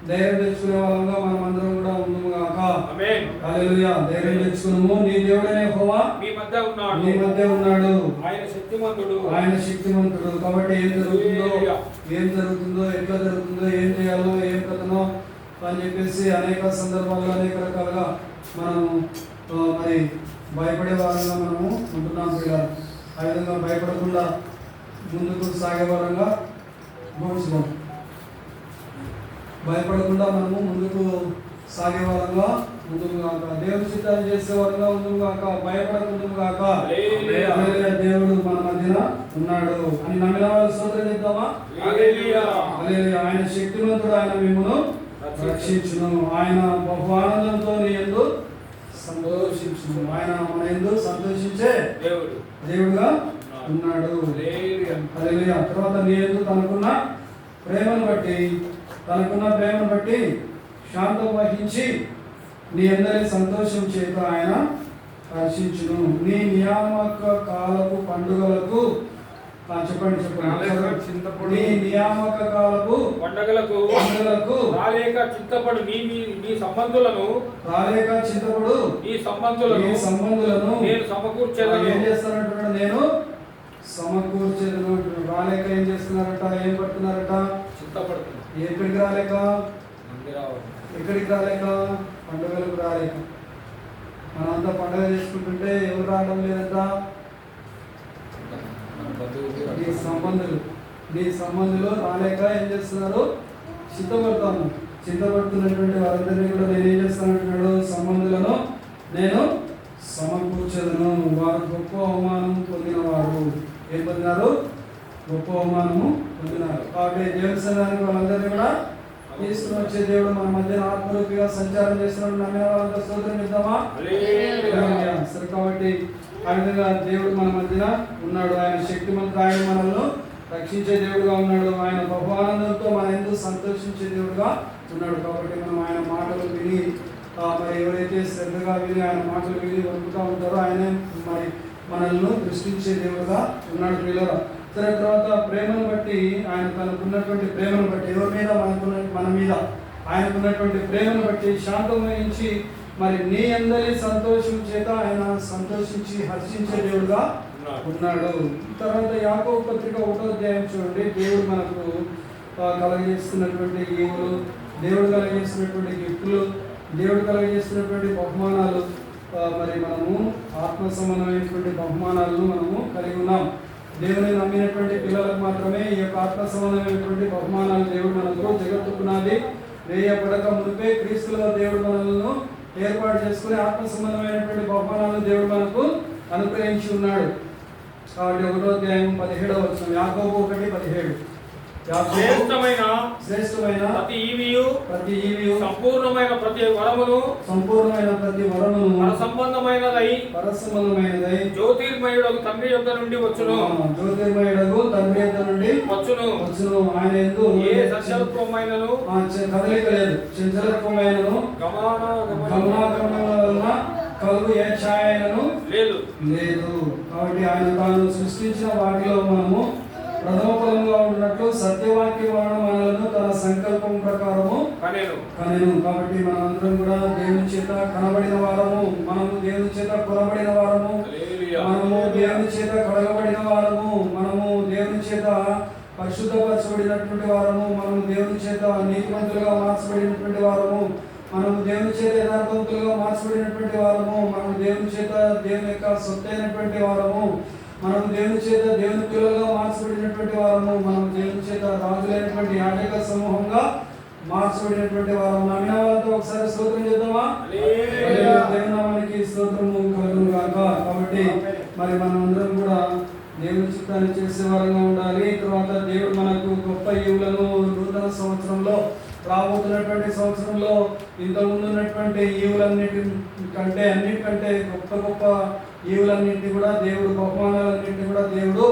S1: ధైర్యం తెచ్చుకునే వాళ్ళంగా మనం అందరం కూడా ఉందుము గాక.
S3: ఆమేన్.
S1: హల్లెలూయా. ధైర్యం తెచ్చుకున్నాము. నీ దేవుడైన యెహోవా
S3: మీ మధ్య
S1: ఉన్నాడు.
S3: ఆయన
S1: శక్తిమంతుడు. కాబట్టి ఏం జరుగుతుందో ఎట్లా జరుగుతుందో, ఏం చేయాలో, ఏం కథనో అని చెప్పేసి అనేక సందర్భాల్లో అనేక రకాలుగా మనం మరి భయపడే వాళ్ళంగా మనము ఉంటున్నాం పిల్లలు. ఆ విధంగా భయపడకుండా ముందుకు సాగే వాళ్ళంగా గోచుకోం. భయపడకుండా మనము ముందుకు సాగే వాళ్ళంగా ముందుకు కాక, దేవుని చిత్తాన్ని చేసే వాళ్ళంగా ముందుకు కాక, భయపడకుండా కాక. దేవుడు మన మధ్యన ఉన్నాడు అని నమ్మిన వాళ్ళు స్తోత్రం చెప్తామా? ఆయన శక్తిమంతుడు, ఆయన మిమ్మల్ని రక్షించును. ఆయన బహు ఆనందంతో నీ యందు సంతోషించును. ఆయన మన యందు సంతోషించే దేవుడుగా ఉన్నాడు. హల్లెలూయా. తర్వాత నీ యందు తనకున్న ప్రేమను బట్టి శాంతం వహించి నీ అందరి సంతోషం చేత ఆయన హర్షించును. నీ నియామక కాలపు పండుగలకు చెప్పండి. నీ నియామక కాలపు పండుగలకు రాలేక చింతపడు నీ సంబంధులను నేను సమకూర్చేదను. ఏం చేస్తానంటున్నాడు? నేను సమకూర్చేదను. రాలేక ఏం చేస్తున్నారట? ఏం పడుతున్నారట? చింతపడుతున్నారు. ఎక్కడికి రాలేక? పండుగలకు రాలేక. మనంతా పండుగ చేసుకుంటుంటే ఎవరు రావడం లేదంట? నీ సంబంధులు రాలేక ఏం చేస్తున్నారు? చింతపడుతున్నటువంటి వారందరినీ కూడా నేను ఏం చేస్తానంటున్నాడు? సంబంధులను నేను సమకూర్చదను. వారు గొప్ప అవమానం పొందినవారు. ఏం పొందినారు? గొప్ప అవమానము పొందినారు. కాబట్టి దేవుని సంఘానికి వాళ్ళందరినీ కూడా తీసుకుని వచ్చే దేవుడు మన మధ్యన ఆత్మరూపిగా సంచారం చేస్తున్నాడు. నమ్మిన వాళ్ళంతా స్తోత్రం ఇద్దామా? సరే, కాబట్టి ఆ విధంగా దేవుడు మన మధ్యన ఉన్నాడు. ఆయన శక్తిమంతుడు. ఆయన మనల్ని రక్షించే దేవుడుగా ఉన్నాడు. ఆయన బహుఆనందంతో మన ఎందుకు సంతోషించే దేవుడుగా ఉన్నాడు. కాబట్టి మనం ఆయన మాటలు విని మరి ఎవరైతే శ్రద్ధగా విని ఆయన మాటలు విని వణుకుతూ ఉంటారో ఆయన మరి మనల్ని దృష్టించే దేవుడుగా ఉన్నాడు ప్రియులారా. సరే, తర్వాత ప్రేమను బట్టి ఆయన తనకున్నటువంటి ప్రేమను బట్టి ఎవరి మీద మన మీద ఆయనకున్నటువంటి ప్రేమను బట్టి శాంతం వహించి మరి నీ అందరి సంతోషం చేత ఆయన సంతోషించి హర్షించే దేవుడుగా ఉన్నాడు. తర్వాత యాకోబు పత్రిక 1వ అధ్యాయం చూడండి. దేవుడు మనకు కలగజేస్తున్నటువంటి ఈవులు, దేవుడు కలగజేస్తున్నటువంటి గిఫ్టులు, దేవుడు కలగజేస్తున్నటువంటి బహుమానాలు, మరి మనము ఆత్మ సంబంధమైనటువంటి బహుమానాలను మనము కలిగి ఉన్నాం. దేవుని నమ్మినటువంటి పిల్లలకు మాత్రమే ఈ యొక్క ఆత్మ సంబంధమైనటువంటి బహుమానాలు దేవుడు మనకు జగత్తుకున్నది వేయబడక మునిపే క్రీస్తులో దేవుడు మనల్ని ఏర్పాటు చేసుకుని ఆత్మ సంబంధమైనటువంటి బహుమానాలను దేవుడు మనకు అనుగ్రహించి ఉన్నాడు. కాబట్టి 1వ అధ్యాయం 17వ వచనం. యాకోబు 1:17. శ్రేష్టమైన
S3: ప్రతి ఈవియు సంపూర్ణమైన ప్రతి వరమును పరసంబంధమైనదై జ్యోతిర్మయుడగు తండ్రి యొద్ద నుండి వచ్చును.
S1: ఆయన యందు
S3: ఏ సత్యత్వమైనను
S1: కదలిక లేదు, చంచలత్వమైనను గమనాగమనముల వలన కలుగు ఏ ఛాయను లేదు. కాబట్టి ఆయన తాను సృష్టించిన వాటిలో మనము ప్రథమ ఫలంగా ఉన్నట్లు సత్యవాక్యం మనలను తన సంకల్పం ప్రకారము కనెను. కాబట్టి మనందరం కూడా దేవుని చేత కనబడిన వారము, మనము దేవుని చేత కొనబడిన వారము, మనము దేవుని చేత కడగబడిన వారము, మనము దేవుని చేత పరిశుద్ధపరచబడినటువంటి వారము, మనము దేవుని చేత నీతిమంతులుగా మార్చబడినటువంటి వారము, మనము దేవుని చేత యథార్థవంతులుగా మార్చబడినటువంటి వారము, మనము దేవుని చేత దేవుని యొక్క సొత్తైనటువంటి వారము, మనం దేవుని చేత దేవుని పిల్లలుగా మార్చబడినటువంటి వారము, మనం దేవుని చేత రాజులైనటువంటి యాజక సమూహంగా మార్చబడినటువంటి వారము. నమ్మిన వాళ్ళతో ఒకసారి స్తోత్రం చేద్దామా? దేవుని నామానికి స్తోత్రము కలుగును గాక. కాబట్టి మరి మనం అందరం కూడా దేవుని చిత్తాన్ని చేసే వారంగా ఉండాలి. తర్వాత దేవుడు మనకు గొప్ప ఈవులను నూతన సంవత్సరంలో, రాబోతున్నటువంటి సంవత్సరంలో ఇంత ముందున్నటువంటి అన్నిటికంటే గొప్ప ఈవులన్నింటినీ కూడా దేవుడు, బహుమానాలన్నింటినీ కూడా దేవుడు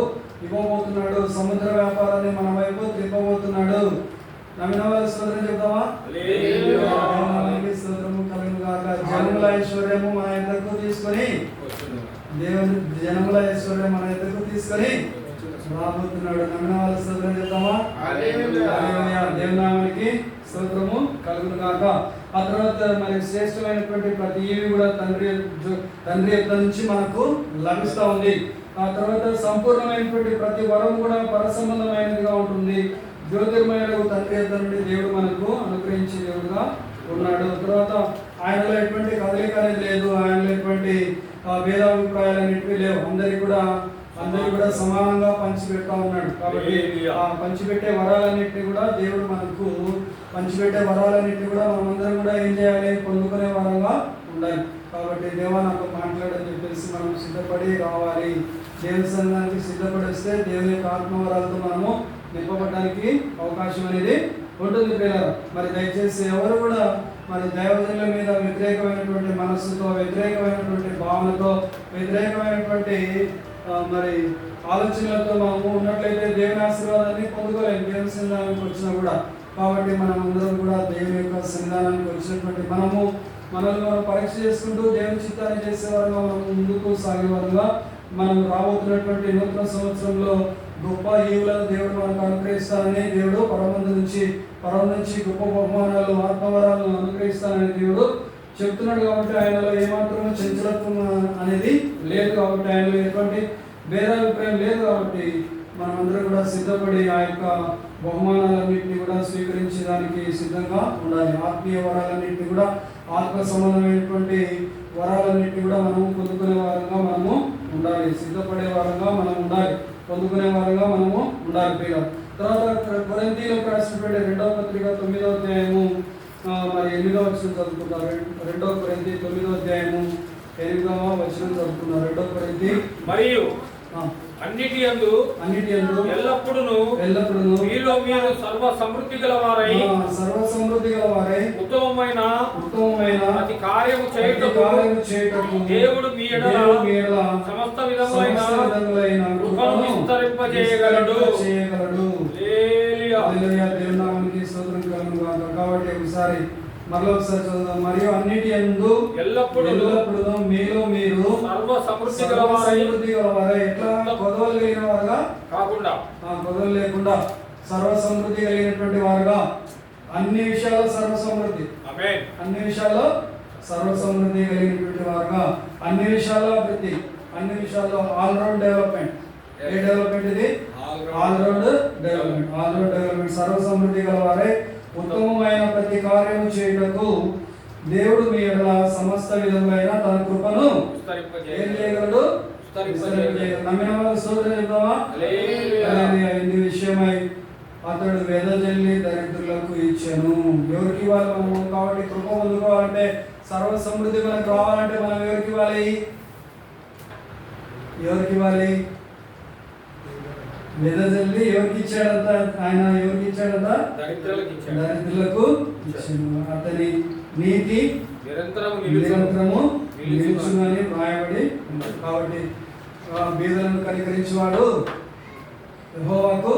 S1: ఇవ్వబోతున్నాడు. సముద్ర వ్యాపారాన్ని మన వైపు తిప్పబోతున్నాడు. నమ్మిన వారి స్తోత్రం చెప్తామా?
S3: హల్లెలూయా.
S1: దేవునికి స్తోత్రము కలుగును గాక. జనముల ఐశ్వర్యము మన ఎద్దకు తీసుకొని దేవుని జనముల ఐశ్వర్యం మన ఎద్దకు తీసుకొని రాబోతున్నాడు. నమ్మిన వాళ్ళ స్తోత్రం చెప్తామా?
S3: హల్లెలూయా.
S1: హల్లెలూయా. దేవుని నామానికి స్తోత్రము కలుగును గాక. ఆ తర్వాత మరి శ్రేష్టమైనటువంటి ప్రతి ఈవి కూడా తండ్రి యొద్ద నుంచి మనకు లభిస్తూ ఉంది. ఆ తర్వాత సంపూర్ణమైనటువంటి ప్రతి వరం కూడా పరసంబంధమైనదిగా ఉంటుంది. జ్యోతిర్మయుడు తండ్రి యొద్ద నుండి దేవుడు మనకు అనుగ్రహించే దేవుడుగా ఉన్నాడు. తర్వాత ఆయనలో ఎటువంటి కదలిక అనేది లేదు. ఆయనలో ఎటువంటి భేదాభిప్రాయాలు అనేటివి లేవు. అందరికి కూడా సమానంగా పంచిపెడతా ఉన్నాడు. కాబట్టి ఆ పంచిపెట్టే వరాలన్నింటినీ కూడా దేవుడు మనకు పంచిపెట్టే వరాలన్నింటినీ కూడా మనమందరం కూడా ఏం చేయాలి? పొందుకునే వరంగా ఉండాలి. కాబట్టి దేవా నాతో మాట్లాడని చెప్పేసి మనం సిద్ధపడి రావాలి. దేవుని సన్నిధానానికి సిద్ధపడి వస్తే దేవుని యొక్క ఆత్మవరాలతో మనము నింపబడడానికి అవకాశం అనేది ఉంటుంది పిల్లలు. మరి దయచేసి ఎవరు కూడా మరి దైవజనుల మీద వ్యతిరేకమైనటువంటి మనస్సుతో, వ్యతిరేకమైనటువంటి భావనతో, వ్యతిరేకమైనటువంటి మరి ఆలోచనలతో మనము ఉన్నట్లయితే దేవుని ఆశీర్వాదాన్ని పొందుకోలేము దేవుని సన్నిధానానికి వచ్చినా కూడా. కాబట్టి మనం అందరం కూడా దేవుని యొక్క సన్నిధానానికి వచ్చినటువంటి మనల్ని మనం పరీక్ష చేసుకుంటూ దేవుని చిత్తాన్ని చేసే వారంగా మనం ముందుకు సాగే వారంగా మనం రాబోతున్నటువంటి నూతన సంవత్సరంలో గొప్ప ఈవులను దేవుడు మనకు అనుగ్రహిస్తానని దేవుడు పరమ నుంచి గొప్ప బహుమానాలు ఆత్మవరాలను అనుగ్రహిస్తానని దేవుడు చెప్తున్నాడు. కాబట్టి ఆయనలో ఏమాత్రమూ చంచలత్వం అనేది లేదు. కాబట్టి ఆయనలో ఎటువంటి భేదాభిప్రాయం లేదు. కాబట్టి మనమందరం కూడా సిద్ధపడి ఆ యొక్క బహుమానాలన్నింటినీ కూడా స్వీకరించడానికి సిద్ధంగా ఉండాలి. ఆత్మీయ వరాలన్నింటినీ కూడా, ఆత్మ సంబంధమైనటువంటి వరాలన్నింటినీ కూడా మనము పొందుకునే వారంగా మనము ఉండాలి. సిద్ధపడే వారంగా మనం ఉండాలి. పొందుకునే వారంగా మనము ఉండాలి ప్రియులు. తర్వాత కొరింథీయులకు రాసినటువంటి 2వ పత్రిక 9వ అధ్యాయము మరి 8వ వచనం చదువుకుంటారు. 2 కొరింథీ 9వ అధ్యాయము 8వ వచనం చదువుకున్నారు. 2 కొరింథీ
S3: మరియు అన్నిటి యందు ఎల్లప్పుడూ మీలో మీరు సర్వ సమృద్ధి గల వారై ఉత్తమమైన ప్రతి కార్యము చేయుటకు దేవుడు మీ ఎడల సమస్త విధములైన కృపను విస్తరింపజేయగలడు. హల్లెలూయా.
S1: దేవుని నామమునకు స్తోత్రం కలుగును గాక. కాబట్టి ఒకసారి చదువుదాం. మరియు అన్నిటి యందు ఎల్లప్పుడూ మీలో మీరు
S3: సర్వ సమృద్ధి
S1: గల వారై ఎట్లా కొదవలు కలిగిన వారుగా
S3: కాకుండా
S1: కొదవలు లేకుండా సర్వ సమృద్ధి కలిగినటువంటి వారుగా అన్ని విషయాల్లో సర్వ సమృద్ధి, అన్ని విషయాల్లో సర్వ సమృద్ధి కలిగినటువంటి వారుగా, అన్ని విషయాల్లో అభివృద్ధి, అన్ని విషయాల్లో ఆల్రౌండ్ డెవలప్మెంట్. ఏ డెవలప్మెంట్ ఇది? All round development. సర్వ సమృద్ధి గల వారే ఉత్తమమైన ప్రతి కార్యము చేయుటకు దేవుడు మీ ఎడల సమస్త విధములైన తన కృపను ఏం చేయగలడు? నమ్మిన వాళ్ళ స్తోత్రం చెప్తామా? ఇందు విషయమై అతడు వెదజల్లి దరిద్రులకు ఇచ్చెను. ఎవరికి ఇవ్వాలి మనము? కాబట్టి కృప పొందుకోవాలంటే, సర్వ సమృద్ధి మనకు రావాలంటే మనం ఎవరికి ఇవ్వాలి? వెదజల్లి ఎవరికి ఇచ్చాడంట? ఆయన ఎవరికి ఇచ్చాడంట? దరిద్రులకు ఇచ్చాను. అతని నీతి నిరంతరము నిలుచునని వ్రాయబడి ఉంది. కాబట్టి బీదలను కనికరించేవాడు యెహోవాకు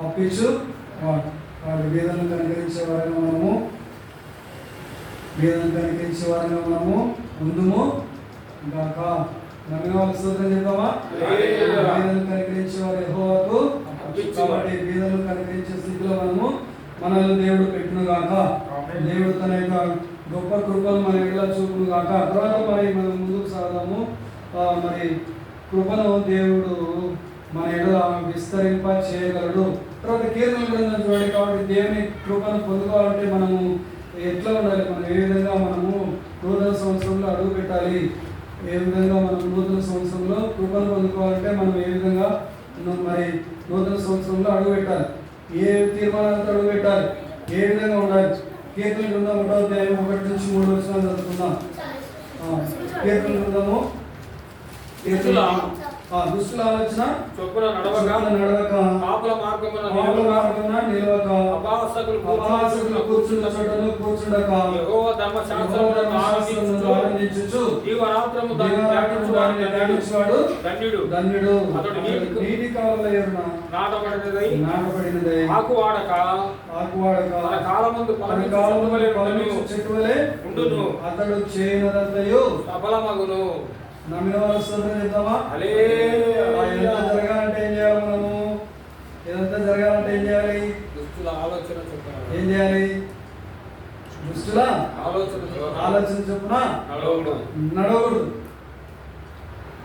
S1: అప్పించు వాడు. కాబట్టి బీదలను కనికరించే వారంగా మనము ముందుము గాక. నమ్మిన వాళ్ళ స్తోత్రం చెప్తామా? బీదలను కనికరించేవారు యెహోవాకు. కాబట్టి బీదలను కనికరించే స్థితిలో మనల్ని దేవుడు పెట్టును గాక. దేవుడు తన యొక్క గొప్ప కృపను మన ఎడల చూపును గాక. తర్వాత మనం ముందుకు సాగుదాము. మరి కృపను దేవుడు మన ఎడల విస్తరింప చేయగలడు. తర్వాత కీర్తన గ్రంథం చూడండి. కాబట్టి దేవుని కృపను పొందుకోవాలంటే మనము ఎట్లా ఉండాలి? మనం ఏ విధంగా మనము నూతన సంవత్సరంలో అడుగు పెట్టాలి? ఏ విధంగా మనం నూతన సంవత్సరంలో కృపను పొందుకోవాలంటే మనం ఏ విధంగా మరి నూతన సంవత్సరంలో అడుగు పెట్టాలి? ఏ తీర్మానాలతో అడుగు పెట్టాలి? ఏ విధంగా ఉండాలి? కీర్తన గ్రంథం 1వ అధ్యాయం 1 నుంచి 3 వచనాలు చదువుకుందాం. కీర్తన గ్రంథము దుష్టుల ఆలోచన
S3: చొప్పున నడవక పాపుల మార్గమున
S1: నిలవక
S3: అపహాసకులు
S1: కూర్చున్న చోటను కూర్చుండక
S3: యెహోవా ధర్మశాస్త్రమును
S1: ఆనందించుచు
S3: జీవరాత్రము దాన్ని
S1: ధ్యానించువాడు ధన్యుడు.
S3: అతడు
S1: నీటి కాలువల యొద్ద నాటబడినదై ఆకు వాడక
S3: తన కాలమందు
S1: చెట్టు వలె
S3: ఉండును.
S1: అతడు చేయనదంతయు
S3: సఫలమగును.
S1: నమ్మిన వారు స్తోత్రం చెప్తామా?
S3: హల్లెలూయా.
S1: ఇదంతా జరగాలంటే ఏం చేయాలి? మనము ఇదంతా జరగాలంటే ఏం చేయాలి?
S3: దుష్టుల ఆలోచన చొప్పున
S1: ఏం చేయాలి? దుష్టుల ఆలోచన చొప్పున నడవకూడదు.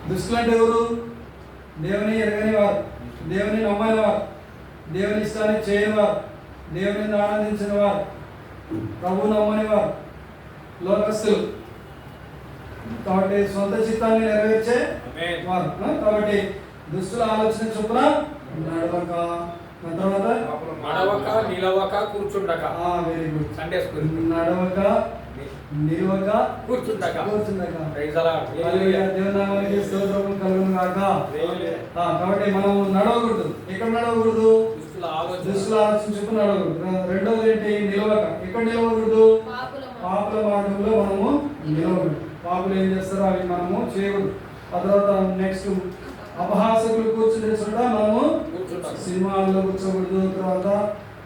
S1: దుష్టులు అంటే ఎవరు? దేవుని ఎరగని వారు, దేవుని నమ్మని వారు, దేవుని ఇష్టాన్ని చేయని వారు, దేవుని ఆనందించిన వారు, ప్రభు నమ్మని వారు, లోకస్తులు. కాబట్టి సొంత చిత్తాన్ని నెరవేర్చే వారు. కాబట్టి దుష్టుల ఆలోచన చొప్పున నడవక, తర్వాత
S3: నడవక నిలవక కూర్చుండక.
S1: Very good.
S3: Sunday school.
S1: నడవక నిలవక
S3: కూర్చుండక. Praise the Lord.
S1: దేవుని నామానికి స్తోత్రం కలుగును గాక. కాబట్టి మనం నడవకూడదు. ఎక్కడ నడవకూడదు? దుష్టుల ఆలోచన చొప్పున నడవకూడదు. రెండోది ఏంటి? నిలవక. ఎక్కడ నిలవకూడదు? పాపుల మార్గంలో మనము నిలవకూడదు. పాపులు ఏం చేస్తారో అవి మనము చేయకూడదు. ఆ తర్వాత నెక్స్ట్ అపహాసకులు కూర్చునే చోట మనము సినిమాల్లో కూర్చోకూడదు. తర్వాత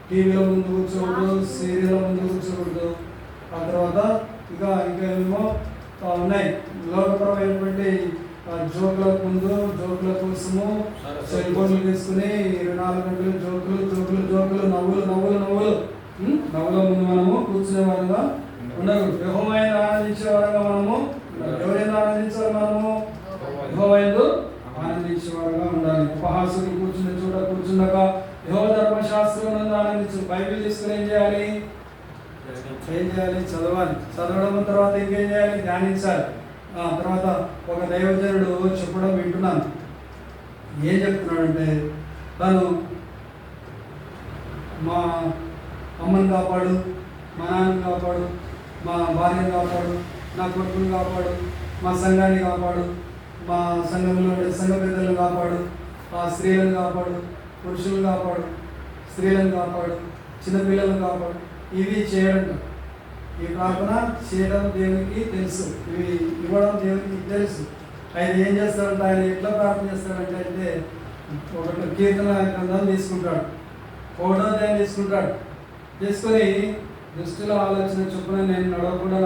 S1: టీవీల ముందు కూర్చోకూడదు, సీరియల్ ముందు కూర్చోకూడదు. ఆ తర్వాత ఇంకా ఏమో ఉన్నాయి లోకపరమైనటువంటి జోకుల ముందు, జోకుల కోసము సెల్ ఫోన్లు తీసుకుని 24 గంటలు జోకులు నవ్వుల ముందు మనము కూర్చునే వారుగా ఉండకూడదు. యెహోవాను ఆనందించే వారుగా మనము, ఎవరైనా ఆనందించాలి? మనము యెహోవాను ఆనందించే వారుగా ఉండాలి. ఉపహాసకులు కూర్చునే చోట కూర్చుండక యెహోవా ధర్మశాస్త్రమునందు ఆనందించు. బైబిల్ తీసుకుని ఏం చేయాలి? చదవాలి. చదవడం తర్వాత ఇంకేం చేయాలి? ధ్యానించాలి. తర్వాత ఒక దైవజనుడు చెప్పడం వింటున్నాను. ఏం చెప్తున్నాడంటే, తను మా అమ్మని కాపాడు, మా నాన్నని కాపాడు, మా భార్యను కాపాడు, నా కొడుకుని కాపాడు, మా సంఘాన్ని కాపాడు, మా సంఘంలో సంఘ పెద్దలను కాపాడు, ఆ స్త్రీలను కాపాడు, పురుషులను కాపాడు, స్త్రీలను కాపాడు, చిన్నపిల్లలను కాపాడు. ఇవి చేయడం, ఈ ప్రార్థన చేయడం దేవునికి తెలుసు, ఇవి ఇవ్వడం దేవునికి తెలుసు. ఆయన ఏం చేస్తాడంటే, ఆయన ఎట్లా ప్రార్థన చేస్తాడంటే ఒకటి కీర్తన గ్రంథం తీసుకుంటాడు, 1వ అధ్యాయం తీసుకుంటాడు. తీసుకొని దుష్టుల ఆలోచన చొప్పున నేను నడవకుండా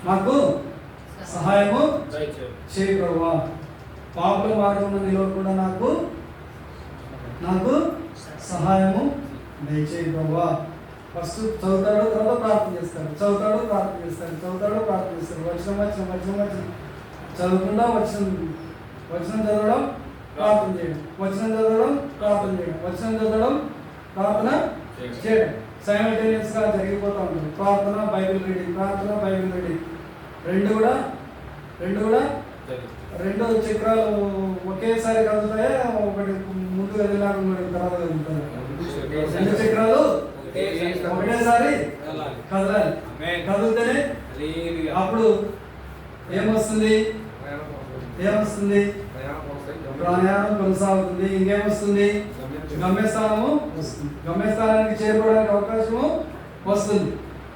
S1: నాకు సహాయము చేయి ప్రభువా. పాపుల మార్గంలో నిలవకుండా నాకు సహాయము దయచేయి ప్రభువా. ఫస్ట్ చదువుతాడు, తర్వాత ప్రార్థన చేస్తాడు, చదువుతాడు, ప్రార్థన చేస్తాడు. వచనం చదవకుండా వచనం చదవడం, ప్రార్థన చేయడం, వచనం చదవడం, ప్రార్థన చేయడం, వచనం చదవడం, ప్రార్థన చేయడం సైమల్టేనియస్గా జరిగిపోతూ ఉంటుంది. ప్రార్థన బైబిల్ రీడింగ్ రెండు చక్రాలు ఒకేసారి కదులుతాయి. ఒకటి ముందు కదిలాగా తర్వాత కదులుతాయి. 2 చక్రాలు ఒకటేసారి కదలాలి. కదిలితేనే అప్పుడు ఏమొస్తుంది? ప్రయాణం కొనసాగుతుంది. ఇంకేమొస్తుంది? గమ్యస్థానము వస్తుంది. గమ్యస్థానానికి చేరుకోవడానికి అవకాశము వస్తుంది.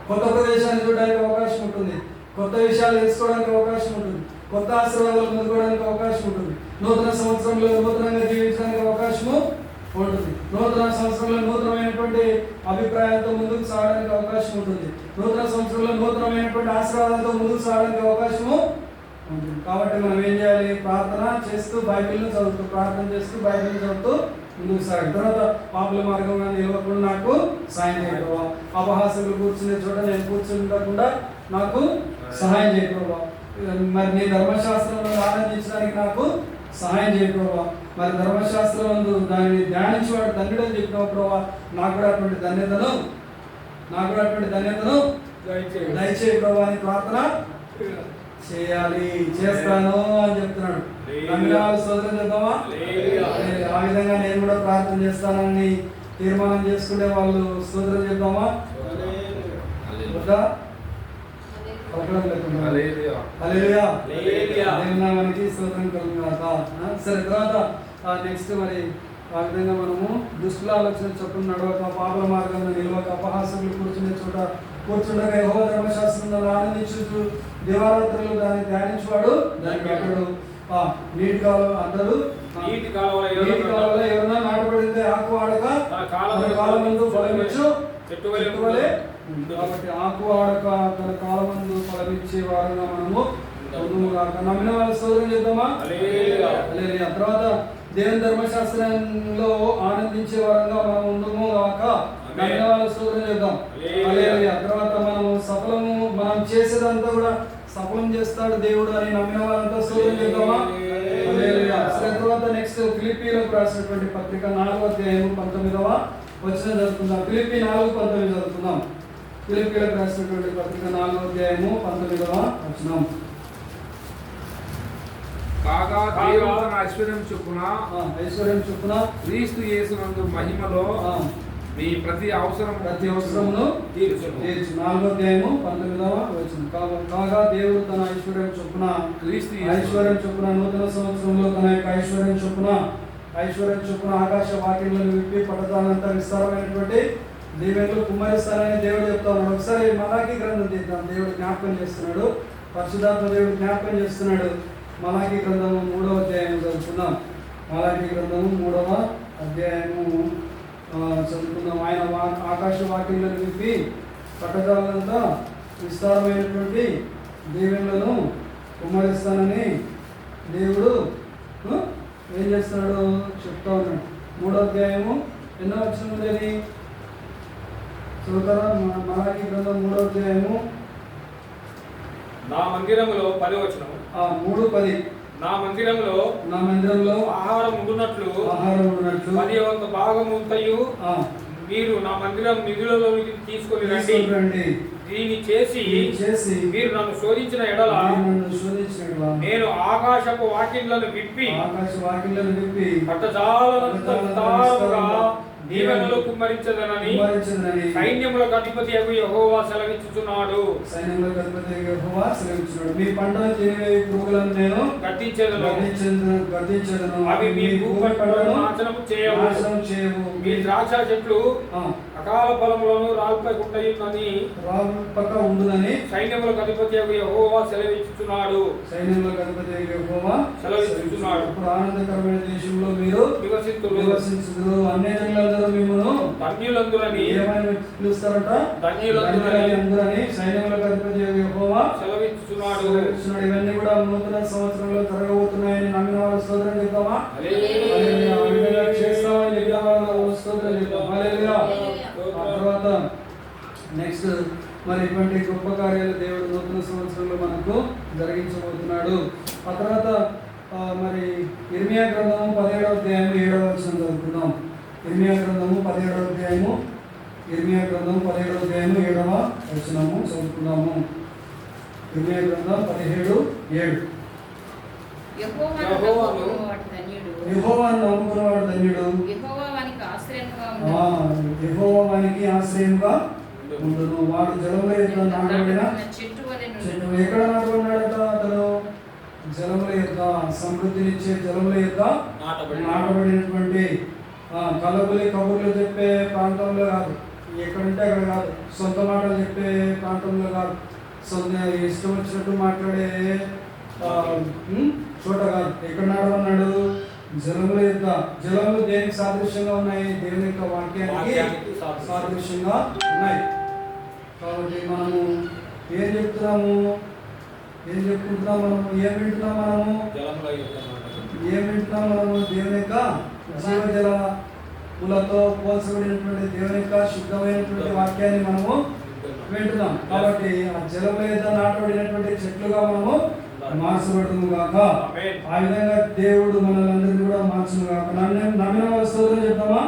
S1: కొత్త ప్రదేశాన్ని చూడడానికి అవకాశం ఉంటుంది. కొత్త విషయాలు తెలుసుకోవడానికి అవకాశం ఉంటుంది. కొత్త ఆశీర్వాదాలు పొందుకోవడానికి అవకాశం ఉంటుంది. నూతన సంవత్సరంలో నూతనంగా జీవించడానికి అవకాశము ఉంటుంది. నూతన సంవత్సరంలో నూతనమైనటువంటి అభిప్రాయాలతో ముందుకు సాగడానికి అవకాశం ఉంటుంది. నూతన సంవత్సరంలో నూతనమైనటువంటి ఆశీర్వాదాలతో ముందుకు సాగడానికి అవకాశము ఉంటుంది. కాబట్టి మనం ఏం చేయాలి? ప్రార్థన చేస్తూ బైబిల్ని చదువుతూ ముందుకు సాగాలి. తర్వాత పాపుల మార్గంగా నిలవకుండా నాకు సహాయం చేయకపోవా. అపహాసకులు కూర్చునే చోట నేను కూర్చుండకుండా నాకు సహాయం చేయకపోవా. మరి నీ ధర్మశాస్త్రంలో ఆనందించడానికి నాకు సహాయం చేయకపోవా. మరి ధర్మశాస్త్రం దాన్ని ధ్యానించేవాడు ధన్యుడని చెప్పినావు ప్రభావ. నాకు కూడా అటువంటి ధన్యతను దయచేయి ప్రభావ అని ప్రార్థన చేస్తాను అని చెప్తున్నాడు. స్తోత్రం చేద్దామా? ఆ విధంగా నేను కూడా ప్రార్థన చేస్తానని తీర్మానం చేసుకునే వాళ్ళు స్తోత్రం చేద్దామా? పలకడం లేకుండా.
S2: హల్లెలూయా.
S1: హల్లెలూయా.
S3: హల్లెలూయా.
S1: దేవుని నామానికి స్తోత్రం కలుగును గాక. సరే, తర్వాత నెక్స్ట్ మరి ఆ విధంగా మనము దుష్టుల ఆలోచన చొప్పున నడవక, పాపల మార్గంలో నిలవక, అపహాసకులు కూర్చునే చోట కూర్చుండగా, యెహోవా ధర్మశాస్త్రంలో ఆనందించుచు దివారాత్రులు దాన్ని ధ్యానించువాడు దానికి కట్టడు. నీటి కాలువ అందరూ
S3: నీటి కాలువలో
S1: ఎవరైనా నాటబడితే ఆకు వాడక
S3: తన
S1: కాలమందు ఫలమిచ్చు
S3: చెట్టు
S1: వలె ఉంది. కాబట్టి ఆకు వాడక తన కాలమందు ఫలమిచ్చే వారుగా మనము ఉందుము గాక. నమ్మిన వాళ్ళ స్తోత్రం చేద్దామా?
S3: హల్లెలూయా.
S1: హల్లెలూయా. తర్వాత దేవుని ధర్మశాస్త్రంలో ఆనందించే వారంగా మనం ఉందుము గాక. నమ్మిన వాళ్ళ స్తోత్రం చేద్దాం. హల్లెలూయా. తర్వాత మనం చేసేదంతా కూడా సఫలం చేస్తాడు దేవుడు అని నమ్మిన వాళ్ళంతా స్తోత్రం చేద్దామా? హల్లెలూయా. తర్వాత నెక్స్ట్ ఫిలిప్పీలకు రాసినటువంటి పత్రిక 4వ అధ్యాయం 19వ వచనం చదువుకుందాం. ఫిలిప్పీ 4:19 చదువుకుందాం. ఫిలిప్పీలకు రాసినటువంటి పత్రిక 4వ అధ్యాయము 19వ వచనం.
S2: కాగా దేవుడు తన ఐశ్వర్యం చొప్పున క్రీస్తు యేసునందు మహిమలో మీ ప్రతి అవసరమును తీర్చును.
S1: 4వ అధ్యాయము 19వ వచనం. కాగా దేవుడు తన ఐశ్వర్యం చొప్పున నూతన సంవత్సరంలో తన యొక్క ఐశ్వర్యం చొప్పున ఆకాశ వాక్యములను విప్పి పట్టణాలంతా విస్తారమైనటువంటి దీవెనలు కుమ్మరిస్తారని దేవుడు చెప్తా ఉన్నాడు. ఒకసారి మలాకీ గ్రంథం తీద్దాం. దేవుడు జ్ఞాపకం చేస్తున్నాడు, పరిశుద్ధాత్మ దేవుడు జ్ఞాపకం చేస్తున్నాడు. మలాకీ గ్రంథము 3వ అధ్యాయం చదువుకుందాం. మలాకీ గ్రంథము 3వ అధ్యాయము చదువుకుందాం. ఆయన ఆకాశ వాక్యములను విప్పి పట్టణాలంతా విస్తారమైనటువంటి దీవెనలను కుమ్మరిస్తానని దేవుడు ఏం చేస్తున్నాడు చెప్తా ఉన్నాడు. 3వ అధ్యాయము ఎన్నో వచనం ఉండేది చదువుతారా? మలాకీ గ్రంథం 3వ అధ్యాయము
S3: నా మందిరములో 10వ వచనం.
S1: 3:10.
S3: నా మందిరంలో ఆహారం ఉండునట్లు 10వ భాగమంతయు మీరు నా మందిరం నిధులలోకి తీసుకొని రండి. దీన్ని చేసి మీరు నన్ను శోధించిన ఎడల నేను ఆకాశపు వాకిళ్లను విప్పి పట్టజాలనంత విస్తారముగా దీవెనలు కుమ్మరించదనని సైన్యములకు అధిపతి యెహోవా సెలవిచ్చుచున్నాడు.
S1: మీ పంటను తినే పురుగులను నేను
S3: గద్దించెదను. అవి మీ భూపంటలను నాశనము చేయవు. మీ ద్రాక్ష చెట్లు అకాల ఫలములను రాల్పై ఉండునని సైన్యములకు అధిపతి యెహోవా సెలవిచ్చుచున్నాడు.
S1: ఇప్పుడు ఆనందకరమైన దేశంలో మీరు నివసించుదురు. అన్ని మిమ్మల్ని
S3: ధన్యులందురని
S1: పిలుస్తారట. ధన్యులందురని సైన్యములకు అధిపతి యెహోవా సెలవిచ్చుచున్నాడు. ఇవన్నీ కూడా నూతన సంవత్సరంలో జరగబోతున్నాయని నమ్మిన వాళ్ళు స్తోత్రం చెప్తామా? చేస్తామని చెప్పిన వాళ్ళు స్తోత్రం చెప్తాం. తర్వాత నెక్స్ట్ మరి ఇటువంటి గొప్ప కార్యాలు దేవుడు నూతన సంవత్సరంలో మనకు జరిగించబోతున్నాడు. ఆ తర్వాత మరి ఇర్మియా గ్రంథము 17వ అధ్యాయం 7వ వచనం చదువుకుందాం. ఇర్మియా గ్రంథము 17వ అధ్యాయము 7వ వచనము చదువుకుందాము. ఇర్మియా గ్రంథం 17:7. యెహోవాను నమ్ముకున్నవాడు ధన్యుడు. యెహోవా వానికి ఆశ్రయముగా ఉండును. వాడు జలముల యొద్ద నాటబడిన చెట్టు. ఎక్కడ నాటబడినాడట అతను? జలముల యొద్ద, సమృద్ధినిచ్చే జలముల యొద్ద నాటబడినటువంటి కలబులి కబుర్లు చెప్పే ప్రాంతంలో కాదు, ఎక్కడంటే అక్కడ కాదు, సొంత మాటలు చెప్పే ప్రాంతంలో కాదు, సొంత ఇష్టం వచ్చినట్టు మాట్లాడే చోట కాదు. ఎక్కడ నాటబడినాడు? జలముల యొక్క. జలములు దేనికి సాదృశ్యంగా ఉన్నాయి? దేవుని యొక్క వాక్యానికి సాదృశ్యంగా ఉన్నాయి. కాబట్టి మనము ఏం చెప్తున్నాము? ఏం చెప్పుకుంటున్నాం? ఏం వింటున్నాం? దేవుని యొక్క జీవజలములతో పోల్చబడినటువంటి దేవుని యొక్క శుద్ధమైనటువంటి వాక్యాన్ని మనము వింటున్నాం. కాబట్టి ఆ జలముల యొక్క నాటబడినటువంటి చెట్లుగా మనము మార్చబడును గాక. ఆ విధంగా దేవుడు మనల్ని కూడా మార్చును గాక. నమ్మిన వాళ్ళ స్తోత్రం చెప్తామా?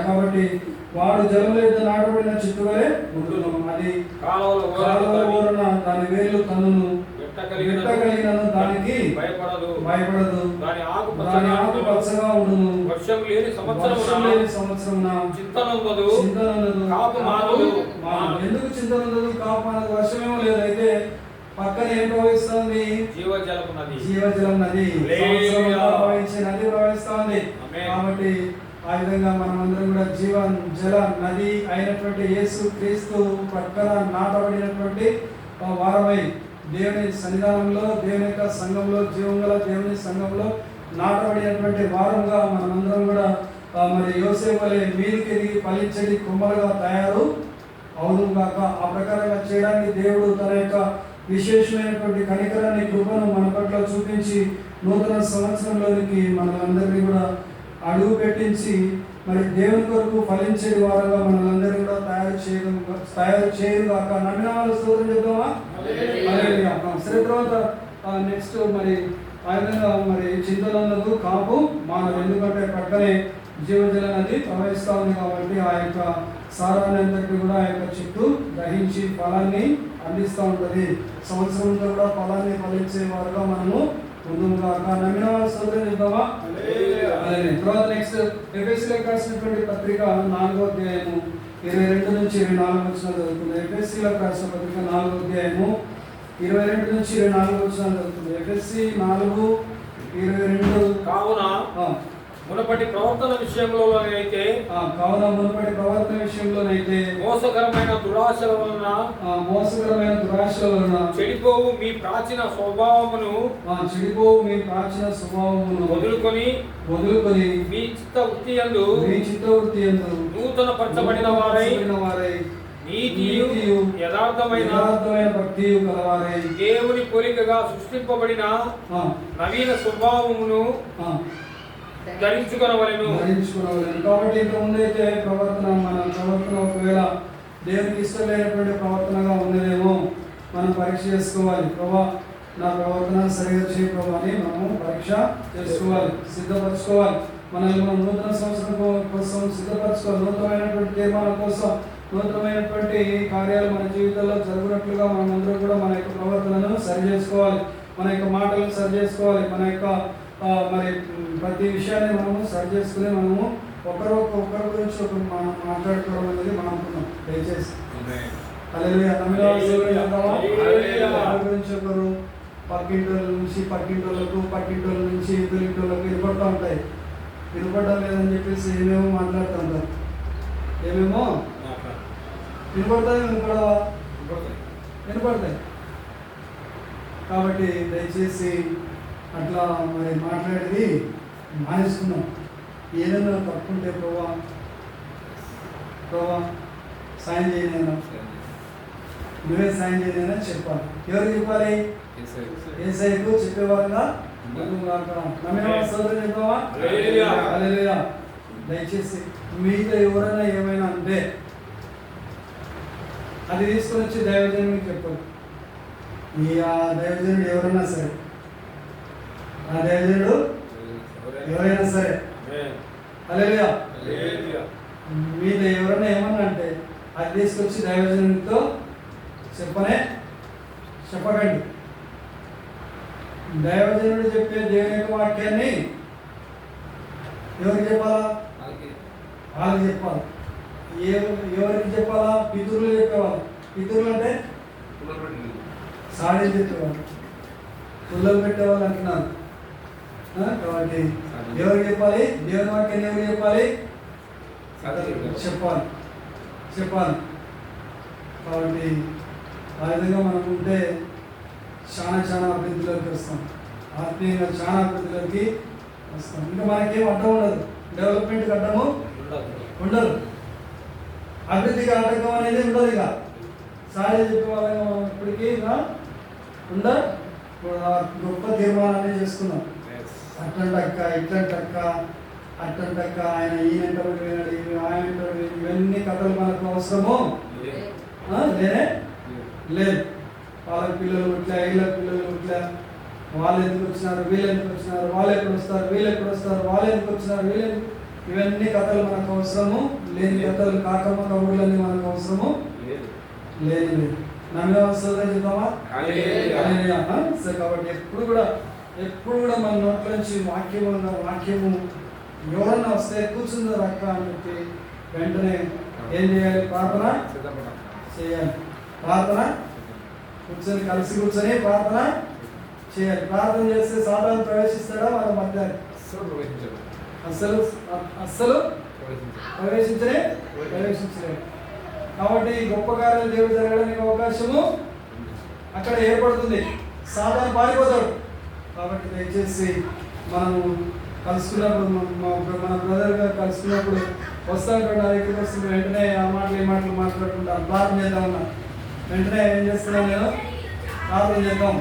S1: కాబట్టి వాడు జలముల యొక్క నాటబడిన చెట్టు వలె ఉండును. అది కాలువల ఓరన దాని వేర్లు తన్నును. కలిగినను దానికి
S3: భయపడదు.
S1: దాని ఆకు
S3: దాని
S1: పచ్చగా ఉండును.
S3: వర్షం లేని
S1: సంవత్సరమున
S3: చింతనుండదు.
S1: కాపు మానదు. ఎందుకు చింతనుండదు? కాపు మానదు. వర్షమేమో లేదు. అయితే పక్కన ఏం ప్రవహిస్తుంది? జీవజలం నది ప్రవహించే నది ప్రవహిస్తుంది. కాబట్టి ఆ విధంగా మనమందరం కూడా జల నది అయినటువంటి యేసు క్రీస్తు పక్కన నాటబడినటువంటి వారమై దేవుని సన్నిధానంలో, దేవుని యొక్క సంఘంలో, జీవంగల దేవుని సంఘంలో నాటబడినటువంటి వారంగా మనమందరం కూడా మరి యోసేపు వలె మీదికి ఎదిగి ఫలించడి కొమ్మలుగా తయారు అవును గాక. ఆ ప్రకారంగా చేయడానికి దేవుడు తన యొక్క విశేషమైనటువంటి కనికరాన్ని, కృపను మన పట్ల చూపించి నూతన సంవత్సరంలోనికి మనలందరినీ కూడా అడుగు పెట్టించి మరి దేవుని కొరకు ఫలించే వారుగా మనలందరూ కూడా తయారు చేయరుగాక. నమ్మిన వాళ్ళు స్తోత్రం చెప్దామా? సరే, తర్వాత నెక్స్ట్ మరి ఆ విధంగా మరి చింతనుండదు, కాపు మానదు. ఎందుకంటే పక్కనే జీవజల నది ప్రవహిస్తూ ఉంది కాబట్టి ఆ యొక్క సారాన్ని అంతటి కూడా ఆ యొక్క చెట్టు గ్రహించి ఫలాన్ని అందిస్తూ ఉంటుంది. సంవత్సరంలో కూడా ఫలాన్ని ఫలించే వారుగా మనము ముందుగా నమ్మిన వాళ్ళు స్తోత్రం చెప్దామా? తర్వాత నెక్స్ట్ ఎఫెసీలకు రాసినటువంటి పత్రిక 4వ అధ్యాయము 22 నుంచి 24 వచనాలు చదువుతుంది. ఎఫెసీలకు రాసిన పత్రిక 4వ అధ్యాయము 22 నుంచి 24 వచనాలు చదువుతుంది. ఎఫెసీ 4:22.
S3: కావున మునుపటి ప్రవర్తన విషయంలోనైతే మోసకరమైన దురాశల వలన చెడిపోవు మీ ప్రాచీన స్వభావమును వదులుకొని మీ చిత్త వృత్తి యందు నూతన పరచబడిన వారై నీతియు యథార్థమైన
S1: భక్తియు కలవారై
S3: దేవుని పోలికగా సృష్టింపబడిన నవీన స్వభావమును ధరించుకొనవలెను.
S1: కాబట్టి ఇంత ముందైతే మన ప్రవర్తన ఒకవేళ దేవునికి ఇష్టం లేనటువంటి ప్రవర్తనగా ఉన్నదేమో మనం పరీక్ష చేసుకోవాలి. ప్రభా, నా ప్రవర్తన సరిగా చేయ ప్రభా అని మనము పరీక్ష చేసుకోవాలి, సిద్ధపరచుకోవాలి. మనల్ని మనం నూతన సంవత్సరం కోసం సిద్ధపరచుకోవాలి. నూతనమైనటువంటి తీర్మానం కోసం, నూతనమైనటువంటి కార్యాలు మన జీవితంలో జరుగునట్లుగా మనం అందరూ కూడా మన యొక్క ప్రవర్తనను సరి చేసుకోవాలి, మన యొక్క మాటలను సరి చేసుకోవాలి, మన యొక్క మరి ప్రతి విషయాన్ని మనము సరి చేసుకుని మనము ఒకరి గురించి ఒకరు మాట్లాడుకోవడం అనేది మానుకున్నాం. దయచేసి హల్లెలూయా. గురించి ఒకరు పక్కింటోళ్ళ నుంచి పక్కింటోళ్ళ నుంచి ఎదురింటోళ్ళకు వినపడుతూ ఉంటాయి. వినపడడం లేదని చెప్పేసి ఏమేమో మాట్లాడుతూ ఉంటారు. ఏమేమో వినపడతాయి. కాబట్టి దయచేసి అట్లా మరి మాట్లాడేది మానేసుకున్నాం. ఏదైనా తప్పుంటే ప్రభా సాయం చేయనైనా, నువ్వే సాయం చేయనైనా చెప్పాలి. ఎవరికి చెప్పాలి? యేసయ్యకు చెప్పేవారుగా సోదరులు చెప్తావా? హల్లెలూయా. దయచేసి మీతో ఎవరైనా ఏమైనా అంటే అది తీసుకొని వచ్చి దైవజనుడికి చెప్పాలి. ఆ దైవజనుడు ఎవరైనా సరే, ఆ దైవజనుడు ఎవరైనా సరే, హల్లెలూయా, మీద ఎవరైనా ఏమన్నా అంటే అది తీసుకొచ్చి దైవజనుడితో చెప్పకండి. దైవజనుడు చెప్పే దేవుని యొక్క వాక్యాన్ని ఎవరికి చెప్పాలా? వాళ్ళకి చెప్పాలి. ఎవరికి చెప్పాలా? పితరులు చెప్పేవాళ్ళు. పితరులు అంటే సాడీలు చెప్పేవాళ్ళు, పుల్లలు పెట్టేవాళ్ళు అంటున్నారు. కాబట్టి ఎవరికి చెప్పాలి? దేవుని వాక్యాన్ని ఎవరికి చెప్పాలి? చెప్పాలి. కాబట్టి ఆ విధంగా మనం ఉంటే చాలా అభివృద్ధిలోకి వస్తాం. ఆత్మీయంగా చాలా అభివృద్ధిలోకి వస్తాం. ఇంకా మనకేం అడ్డం ఉండదు, డెవలప్మెంట్కి అడ్డము ఉండదు, అభివృద్ధికి ఆటంకం అనేది ఉండదు. ఇక సారీ చెప్పే వాళ్ళగా మనం ఇప్పటికీ గొప్ప తీర్మానాన్ని చేసుకున్నాం. అట్లంటక్క ఇట్లంటక్క ఆయన ఈయనంటారు వినాడు, ఆయన ఇవన్నీ కథలు మనకు అవసరము లేదు. వాళ్ళ పిల్లలు ఇట్లా, వీళ్ళ పిల్లలు ఇట్లా, వాళ్ళు ఎందుకు వచ్చినారు, వీళ్ళు ఎందుకు వచ్చినారు, వాళ్ళు ఎప్పుడు వస్తారు, వీళ్ళు ఎప్పుడు వస్తారు, వాళ్ళు ఎందుకు వచ్చినారు, ఇవన్నీ కథలు మనకు అవసరము లేని కథలు. కాకమ్మ కబుర్లన్నీ మనకు అవసరము లేదు. నమ్మిన స్తోత్రం చెప్తామా? హల్లెలూయా. సరే, కాబట్టి ఎప్పుడు కూడా మన నోట్ల నుంచి వాక్యము ఎవరన్నా వస్తే కూర్చుందో రక్క అని చెప్పి వెంటనే ఏం చేయాలి? ప్రార్థన చేయాలి. ప్రార్థన కలిసి కూర్చొని ప్రార్థన చేయాలి. ప్రార్థన చేస్తే సాతాను ప్రవేశిస్తాడా మన మధ్య? అస్సలు ప్రవేశించలేదు. కాబట్టి గొప్ప కార్యాలు దేవుడు జరగడానికి అవకాశము అక్కడ ఏర్పడుతుంది. సాతాను పారిపోతాడు. కాబట్టి దయచేసి మనము కలుసుకున్నప్పుడు మన బ్రదర్గా కలుసుకున్నప్పుడు వస్తాను దగ్గరికి వస్తుంది వెంటనే ఆ మాటలు ఈ మాటలు మాట్లాడుకుంటాను. ప్రార్థన చేద్దాం ఉన్నా వెంటనే ఏం చేస్తున్నాను నేను? ప్రార్థన చేద్దాం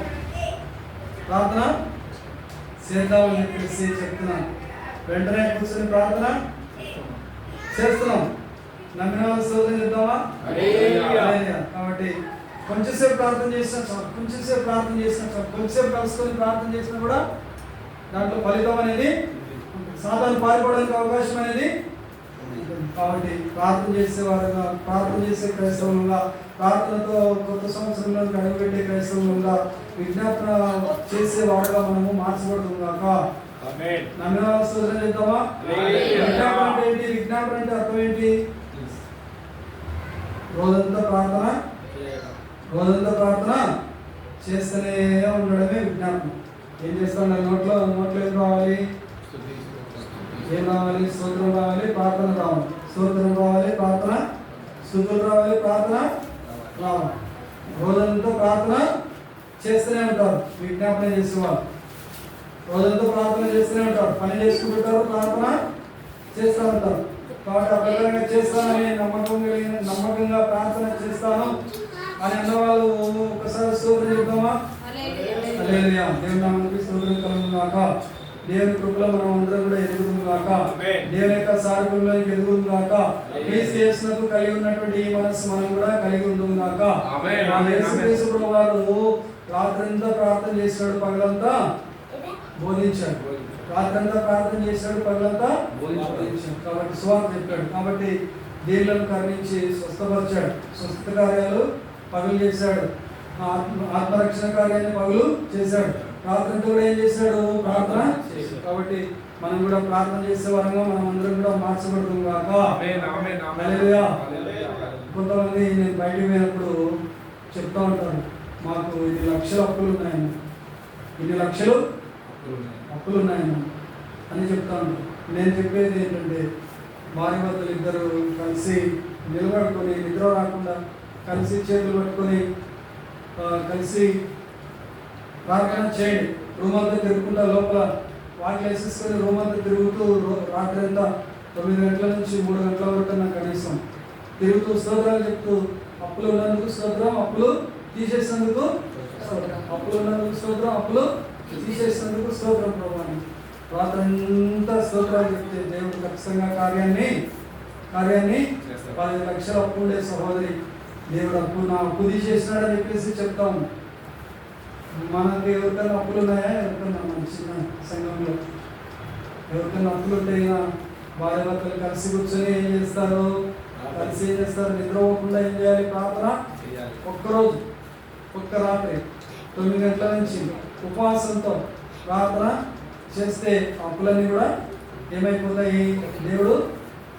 S1: చేద్దామని చెప్పేసి చెప్తున్నాను. వెంటనే కూర్చొని ప్రార్థన చేస్తున్నాం. నమ్మిన వాళ్ళు స్తోత్రం చెప్తామా? కాబట్టి కొంచెంసేపు ప్రార్థన చేసినా చాలు, కొంచెంసేపు కలుసుకొని ప్రార్థన చేసినా కూడా దాంట్లో ఫలితం అనేది సాధారణ పారిపోవడానికి అవకాశం అనేది. కాబట్టి ప్రార్థన చేసేవారుగా, ప్రార్థన చేసే క్రైస్తవులుగా, ప్రార్థనతో కొత్త సంవత్సరంలో అడుగుపెట్టే క్రైస్తవులుగా, విజ్ఞాపన చేసేవాడుగా మనము మార్చబడుతుందాక. నమ్మిన స్తోత్రం చెప్తామా? విజ్ఞాపన అంటే ఏంటి? విజ్ఞాపన అంటే అర్థం ఏంటి? రోజంతా ప్రార్థన చేస్తూనే ఉండడమే విజ్ఞాపనం. ఏం చేస్తాం? నోట్లో ఏం రావాలి? స్తోత్రం రావాలి, ప్రార్థన రావాలి. స్తోత్రం రావాలి, ప్రార్థన, స్తుతులు రావాలి, ప్రార్థన రావాలి. రోజంతా ప్రార్థన చేస్తూనే ఉంటారు. విజ్ఞాపన చేసేవాళ్ళు రోజంతా ప్రార్థన చేస్తూనే ఉంటారు. పని చేసుకుంటారు, ప్రార్థన చేస్తూ ఉంటారు. కాబట్టి ఆ ప్రకారంగా చేస్తానని నమ్మకంగా ప్రార్థన చేస్తాను అని అన్నవాళ్ళు ఒకసారి స్తోత్రం చెప్తామా? హల్లెలూయా. దేవుని నామానికి స్తోత్రం కలుగుగాక. దేవుని కృపలో మనం అందరం కూడా ఎదుగుగాక. దేవుని యొక్క సారూప్యంలో ఎదుగుగాక. క్రీస్తు యేసునందు కలిగి ఉన్నటువంటి ఈ మనస్సు మనం కూడా కలిగి ఉందుగాక. యేసుక్రీస్తు ప్రభువు వారు రాత్రంతా ప్రార్థన చేశాడు, పగలంతా బోధించాడు. రాత్రంతా ప్రార్థన చేశాడు, పగలంతా బోధించాడు. కాబట్టి సువార్త చెప్పాడు. కాబట్టి దేవులను కరుణించి స్వస్థపరిచాడు. స్వస్థ కార్యాలు పగలు చేశాడు, ఆత్మరక్షణ కార్యాన్ని పగలు చేశాడు. ప్రార్థనతో కూడా ఏం చేశాడు? ప్రార్థన. కాబట్టి మనం కూడా ప్రార్థన చేసే వారంగా మనం అందరం కూడా మార్చబడుతుంది కాక. హల్లెలూయా. కొంతమంది నేను బయటికి పోయినప్పుడు చెప్తా ఉంటాను, మాకు 2 లక్షల అప్పులు ఉన్నాయన్న, 2 లక్షలు అప్పులు ఉన్నాయన్న అని చెప్తా ఉంటాను. నేను చెప్పేది ఏంటంటే, భార్య భర్తలు ఇద్దరు కలిసి నిలబడుకొని, నిద్ర రాకుండా కలిసి చేతులు పట్టుకొని కలిసి ప్రార్థన చేయండి. రూమ్ అంతా తిరుగుకుంటా, లోపల వాటిని వేసేసుకొని రూమ్ అంతా తిరుగుతూ రాత్రి అంతా 9 గంటల నుంచి 3 గంటల వరకు నాకు కనీసం తిరుగుతూ స్తోత్రాలు చెప్తూ, అప్పులు ఉన్నందుకు స్తోత్రం, అప్పులు తీసేసినందుకు స్తోత్రం, అప్పులు ఉన్నందుకు స్తోత్రం, అప్పులు తీసేసినందుకు స్తోత్రం ప్రభు అని రాత్రి అంతా స్తోత్రాలు చెప్తే దేవుడు ఖచ్చితంగా కార్యాన్ని 10 లక్షల అప్పు ఉండే సహోదరి, దేవుడు నా అప్పు తీసేసినాడని చెప్పేసి చెప్తాము. మనకి ఎవరికైనా అప్పులు ఉన్నాయా? ఎవరికైనా మన చిన్న సంఘంలో ఎవరికైనా అప్పులు ఉంటాయి. భార్య భర్తలు కలిసి కూర్చొని ఏం చేస్తారు? నిద్రపోకుండా ఏం చేయాలి? ప్రార్థన. ఒక్కరోజు, ఒక్క రాత్రి 9 గంటల నుంచి ఉపవాసంతో ప్రార్థన చేస్తే అప్పులన్నీ కూడా ఏమైపోతాయి? దేవుడు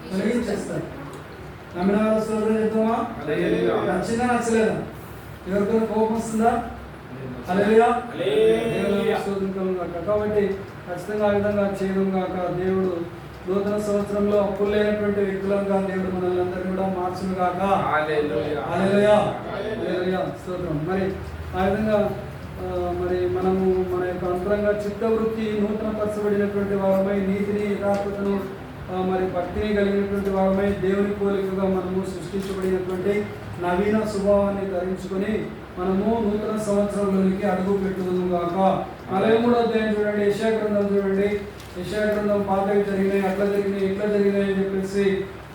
S1: తొలగించేస్తాడు. నమ్మిన వాళ్ళ స్తోత్రం చెప్తామా? నచ్చిందా నచ్చలేదా? ఎవరికైనా కోపం వస్తుందా? హల్లెలూయా. కాబట్టి ఖచ్చితంగా ఆ విధంగా చేయడం కాక దేవుడు నూతన సంవత్సరంలో అప్పులు లేనటువంటి వ్యక్తులంగా దేవుడు మనల్ని అందరినీ కూడా మార్చును కాక. హల్లెలూయా. స్తోత్రం. మరి ఆ విధంగా మనము మన యొక్క అంతరంగ చిత్తవృత్తి నూతన పరచబడినటువంటి వారమై, నీతిని యథార్థతను మరి భక్తిని కలిగినటువంటి వారమై, దేవుని పోలికగా మనము సృష్టించబడినటువంటి నవీన స్వభావాన్ని ధరించుకొని మనము నూతన సంవత్సరంలోనికి అడుగు పెట్టుదుము గాక. 43వ అధ్యాయం చూడండి, యెషయా గ్రంథం చూడండి. యెషయా గ్రంథం పాతవి జరిగినాయి, అట్లా జరిగినాయి, ఇట్లా జరిగినాయి అని చెప్పేసి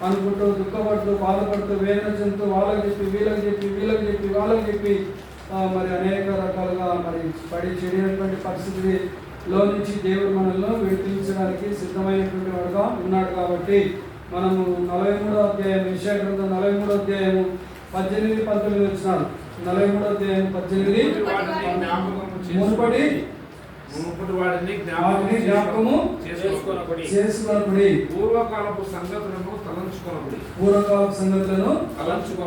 S1: అనుకుంటూ, దుఃఖపడుతూ, బాధపడుతూ, వేదన చెందుతూ, వాళ్ళకి చెప్పి వాళ్ళకి చెప్పి మరి అనేక రకాలుగా మరి పడి చెడినటువంటి పరిస్థితిలో నుంచి దేవుడు మనల్ని విడిపించడానికి సిద్ధమైనటువంటి వాడుగా ఉన్నాడు. కాబట్టి మనము 43వ అధ్యాయం, యెషయా గ్రంథం 43వ అధ్యాయము 18-19 వచనాలు 43వ అధ్యాయం 18
S3: మునుపటి వాటిని
S1: జ్ఞాపకము చేసుకొనకుడి.
S3: పూర్వకాలపు సంగతులను తలంచుకొనకుడి.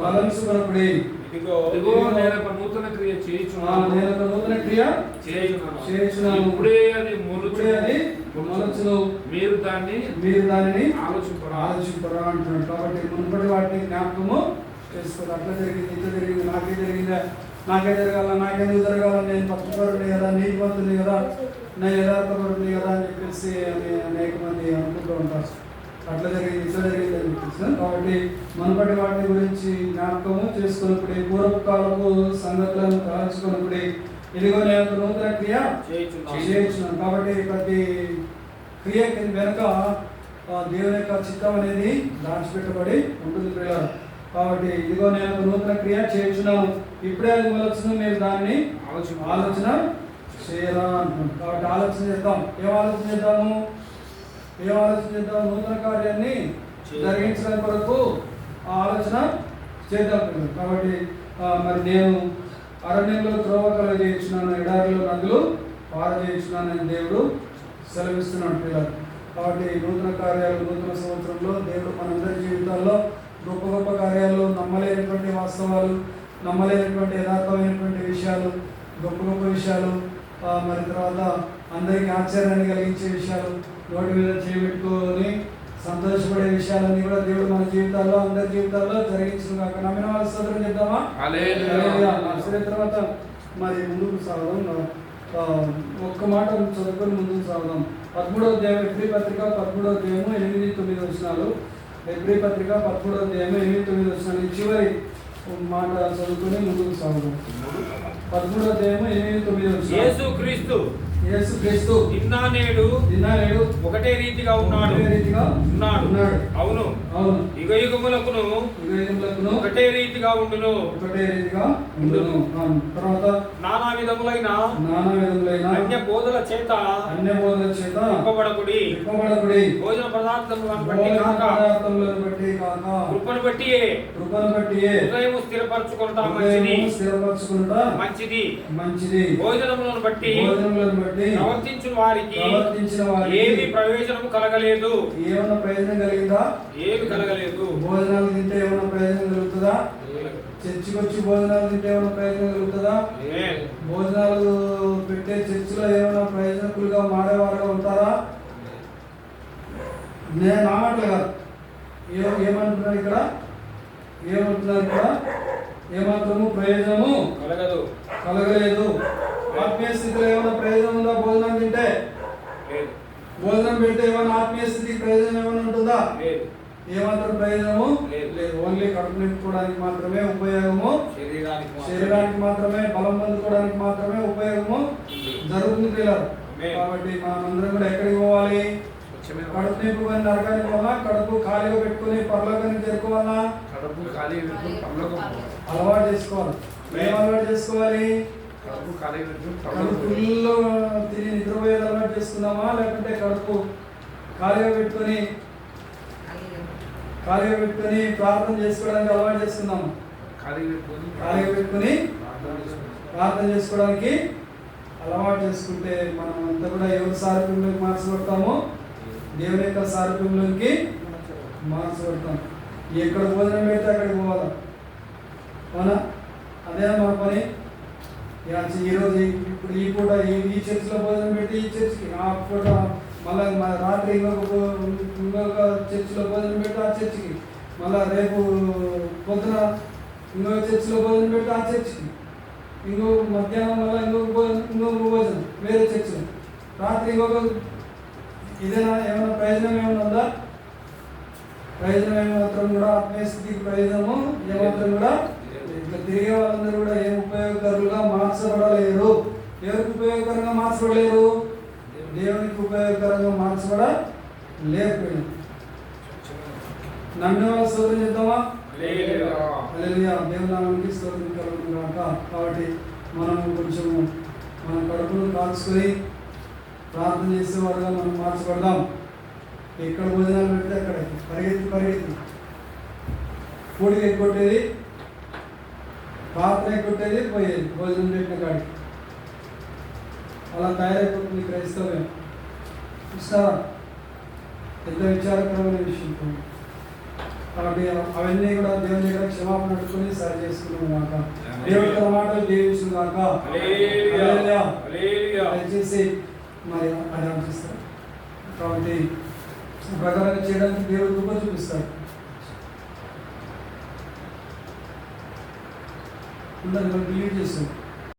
S1: తలంచుకొనకుడి.
S3: ఇదిగో నేను ఒక నూతన క్రియ చేయుచున్నాను. ఇప్పుడే అది మొలచును. మీరు దానిని ఆలోచింపరా
S1: అంటున్నాడు. కాబట్టి మునుపటి వాటిని జ్ఞాపకము చేసుకోవాలి. అట్లా జరిగింది, ఇట్లా జరిగింది, నాకే జరిగిందా, నాకే జరగాల, నాకెందుకు జరగాల, నేను పట్టుపరుని కదా, నీతివంతుని కదా, నేను యథార్థపరుని కదా అని చెప్పేసి అనేక మంది అనుకుంటూ ఉంటారు. అట్లా జరిగింది, ఇట్లా జరిగింది అని చెప్పేసి. కాబట్టి మునుపటి వాటి గురించి జ్ఞాపకము చేసుకున్నప్పుడు, పూర్వకాలపు సంగతులను తలంచుకున్నప్పుడు, ఇదిగో నేను నూతన క్రియ చేయించున్నాను. కాబట్టి ప్రతి క్రియ వెనుక దేవుని యొక్క చిత్తం అనేది దాచిపెట్టబడి ఉంటుంది పిల్లలు. కాబట్టి ఇదిగో నేను నూతన క్రియ చేయించున్నాను, ఇప్పుడే అది మొలచును, మీరు దాన్ని ఆలోచన చేయరా అంటున్నాను. కాబట్టి ఆలోచన చేద్దాం. ఏం ఆలోచన చేద్దాము? నూతన కార్యాన్ని జరిగించడం కొరకు ఆలోచన చేద్దాం. కాబట్టి మరి నేను అరణ్యంలో త్రోవ కలగజేయించున్నాను, ఎడారిలో నదులు పారజేయించున్నానని దేవుడు సెలవిస్తున్నాడు పిల్లలు. కాబట్టి నూతన కార్యాలు, నూతన సంవత్సరంలో దేవుడు మనందరి జీవితాల్లో గొప్ప గొప్ప కార్యాలు, నమ్మలేనటువంటి వాస్తవాలు, నమ్మలేనటువంటి యథార్థమైనటువంటి విషయాలు, గొప్ప గొప్ప విషయాలు, మరి తర్వాత అందరికీ ఆశ్చర్యాన్ని కలిగించే విషయాలు, నోటి మీద చేయబెట్టుకొని సంతోషపడే విషయాలన్నీ కూడా దేవుడు మన జీవితాల్లో, అందరి జీవితాల్లో జరిగించిన కాక. నమ్మిన వాళ్ళు స్తోత్రం చేద్దామా? సరే, తర్వాత మరి ముందుకు సాగుదాం. ఒక్క మాట చదువుకొని ముందుకు సాగుదాం. 13వ అధ్యాయం ఎబ్రీ పత్రిక 13వ అధ్యాయము 8-9 వచనాలు. ఎబ్రీ పత్రిక 13వ అధ్యాయము 8-9 వచనాలు. ఈ చివరి మాట చదువుకొని ముందుకు సాగుదాం. 13వ అధ్యాయము 8-9 వచనాలు. యేసు క్రీస్తు
S3: నిన్న నేడు ఒకటే రీతిగా ఉన్నాడు. అవును. యుగ యుగములకును ఒకటే రీతిగా ఉండును.
S1: తర్వాత
S3: నానా విధములైన అన్య బోధల చేత నింపబడకుడి. భోజన పదార్థములను బట్టి కాక కృపను బట్టి హృదయం స్థిరపరచుకుంటా మంచిది. భోజనములను బట్టి ప్రవర్తించిన వారికి ఏమి ప్రయోజనం కలగలేదు.
S1: ఏమన్నా ప్రయోజనం కలిగిందా?
S3: ఏమి కలగలేదు.
S1: భోజనాలు తింటే ఏమన్నా ప్రయోజనం కలుగుతుందా? చర్చికి వచ్చి భోజనాలు తింటే ఏమైనా ప్రయోజనం కలుగుతుందా? భోజనాలు పెట్టే చర్చిలో ఏమైనా ప్రయోజనకులుగా మారేవారుగా ఉంటారా? నేను నా మాటలు కాదు, ఏమంటున్నారు ఇక్కడ? ఏమాత్రము ప్రయోజనము కలగలేదు. ఆత్మీయ స్థితిలో ఏమైనా ప్రయోజనం ఉందా? భోజనం తింటే, భోజనం పెడితే ఏమైనా ఆత్మీయ స్థితికి ప్రయోజనం ఏమైనా ఉంటుందా? ఏమాత్రం ప్రయోజనము లేదు. ఓన్లీ కడుపు నింపుకోవడానికి మాత్రమే ఉపయోగము, శరీరానికి మాత్రమే, బలం పొందుకోవడానికి మాత్రమే ఉపయోగము జరుగుతుంది పిల్లలు. కాబట్టి మనమందరం కూడా ఎక్కడికి పోవాలి? కడుపు నింపుకొని నరకానికి పోవాలా? కడుపు ఖాళీగా పెట్టుకుని పరలోకానికి చేరుకోవాలా? అలవాటు చేసుకోవాలి. ఏం అలవాటు చేసుకోవాలి? కడుపు ఫుల్ తిని నిద్రపోయేది అలవాటు చేసుకుందామా, లేకుంటే కడుపు ఖాళీగా పెట్టుకొని ప్రార్థన చేసుకోవడానికి అలవాటు చేసుకుందామా? ఖాళీగా పెట్టుకొని ప్రార్థన చేసుకోవడానికి అలవాటు చేసుకుంటే మనం అంతా కూడా ఎవరి సారూప్యంలోకి మార్చబడతామో? దేవుని యొక్క సారూప్యంలోకి మార్చబడతాం. ఎక్కడ భోజనం పెడితే అక్కడికి పోవాలా? అవునా? అదే మన పని. ఈరోజు ఇప్పుడు ఈ పూట ఈ చర్చిలో భోజనం పెట్టి ఈ చర్చికి, ఆ పూట మళ్ళీ రాత్రి ఇంకొక చర్చిలో భోజనం పెట్టి ఆ చర్చికి, మళ్ళీ రేపు పొద్దున ఇంకొక చర్చిలో భోజనం పెట్టి ఆ చర్చికి, ఇంకో మధ్యాహ్నం మళ్ళీ ఇంకొక భోజనం వేరే చర్చిలో, రాత్రి ఇంకొక. ఇదేనా? ఏమైనా ప్రయోజనం ఏమైనా ఉందా? ప్రయోజనం ఏమాత్రం కూడా, ఆత్మీయ స్థితికి ప్రయోజనము ఏమాత్రం కూడా. ఇట్లా తిరిగే వాళ్ళందరూ కూడా ఏం ఉపయోగకరులుగా మార్చబడలేరు. ఎవరికి ఉపయోగకరంగా మార్చబడలేరు? దేవునికి ఉపయోగకరంగా మార్చబడలేరు. నమ్మిన వాళ్ళు స్తోత్రం చేద్దామా? హల్లెలూయా. దేవుని నామానికి స్తోత్రం కలుగును గాక. కాబట్టి మనం కొంచెం మన కడుపును కాల్చుకొని ప్రార్థన చేసేవారుగా మనం మార్చబడదాం. ఎక్కడ భోజనాలు పెడితే అక్కడ పరిగెత్తి కూడికి కొట్టేది పాత్ర కొట్టేది పోయేది భోజనం పెట్టిన కాడికి. అలా తయారైపోతుంది క్రైస్తవ్యం. చూస్తారా ఎంత విచారకరమైన విషయం. కాబట్టి అవన్నీ కూడా దేవుని దగ్గర క్షమాపణ అడుగుకొని సరి చేసుకున్నాం కాక. దేవుడి తన మాటలు దీవించును కాక. హల్లెలూయా. దయచేసి మరి అది ఆలోచిస్తారు. కాబట్టి ప్రకారంగా చేయడానికి దేవుడు కృప చూపిస్తాడు. అందరూ డిలీట్ చేస్తాం.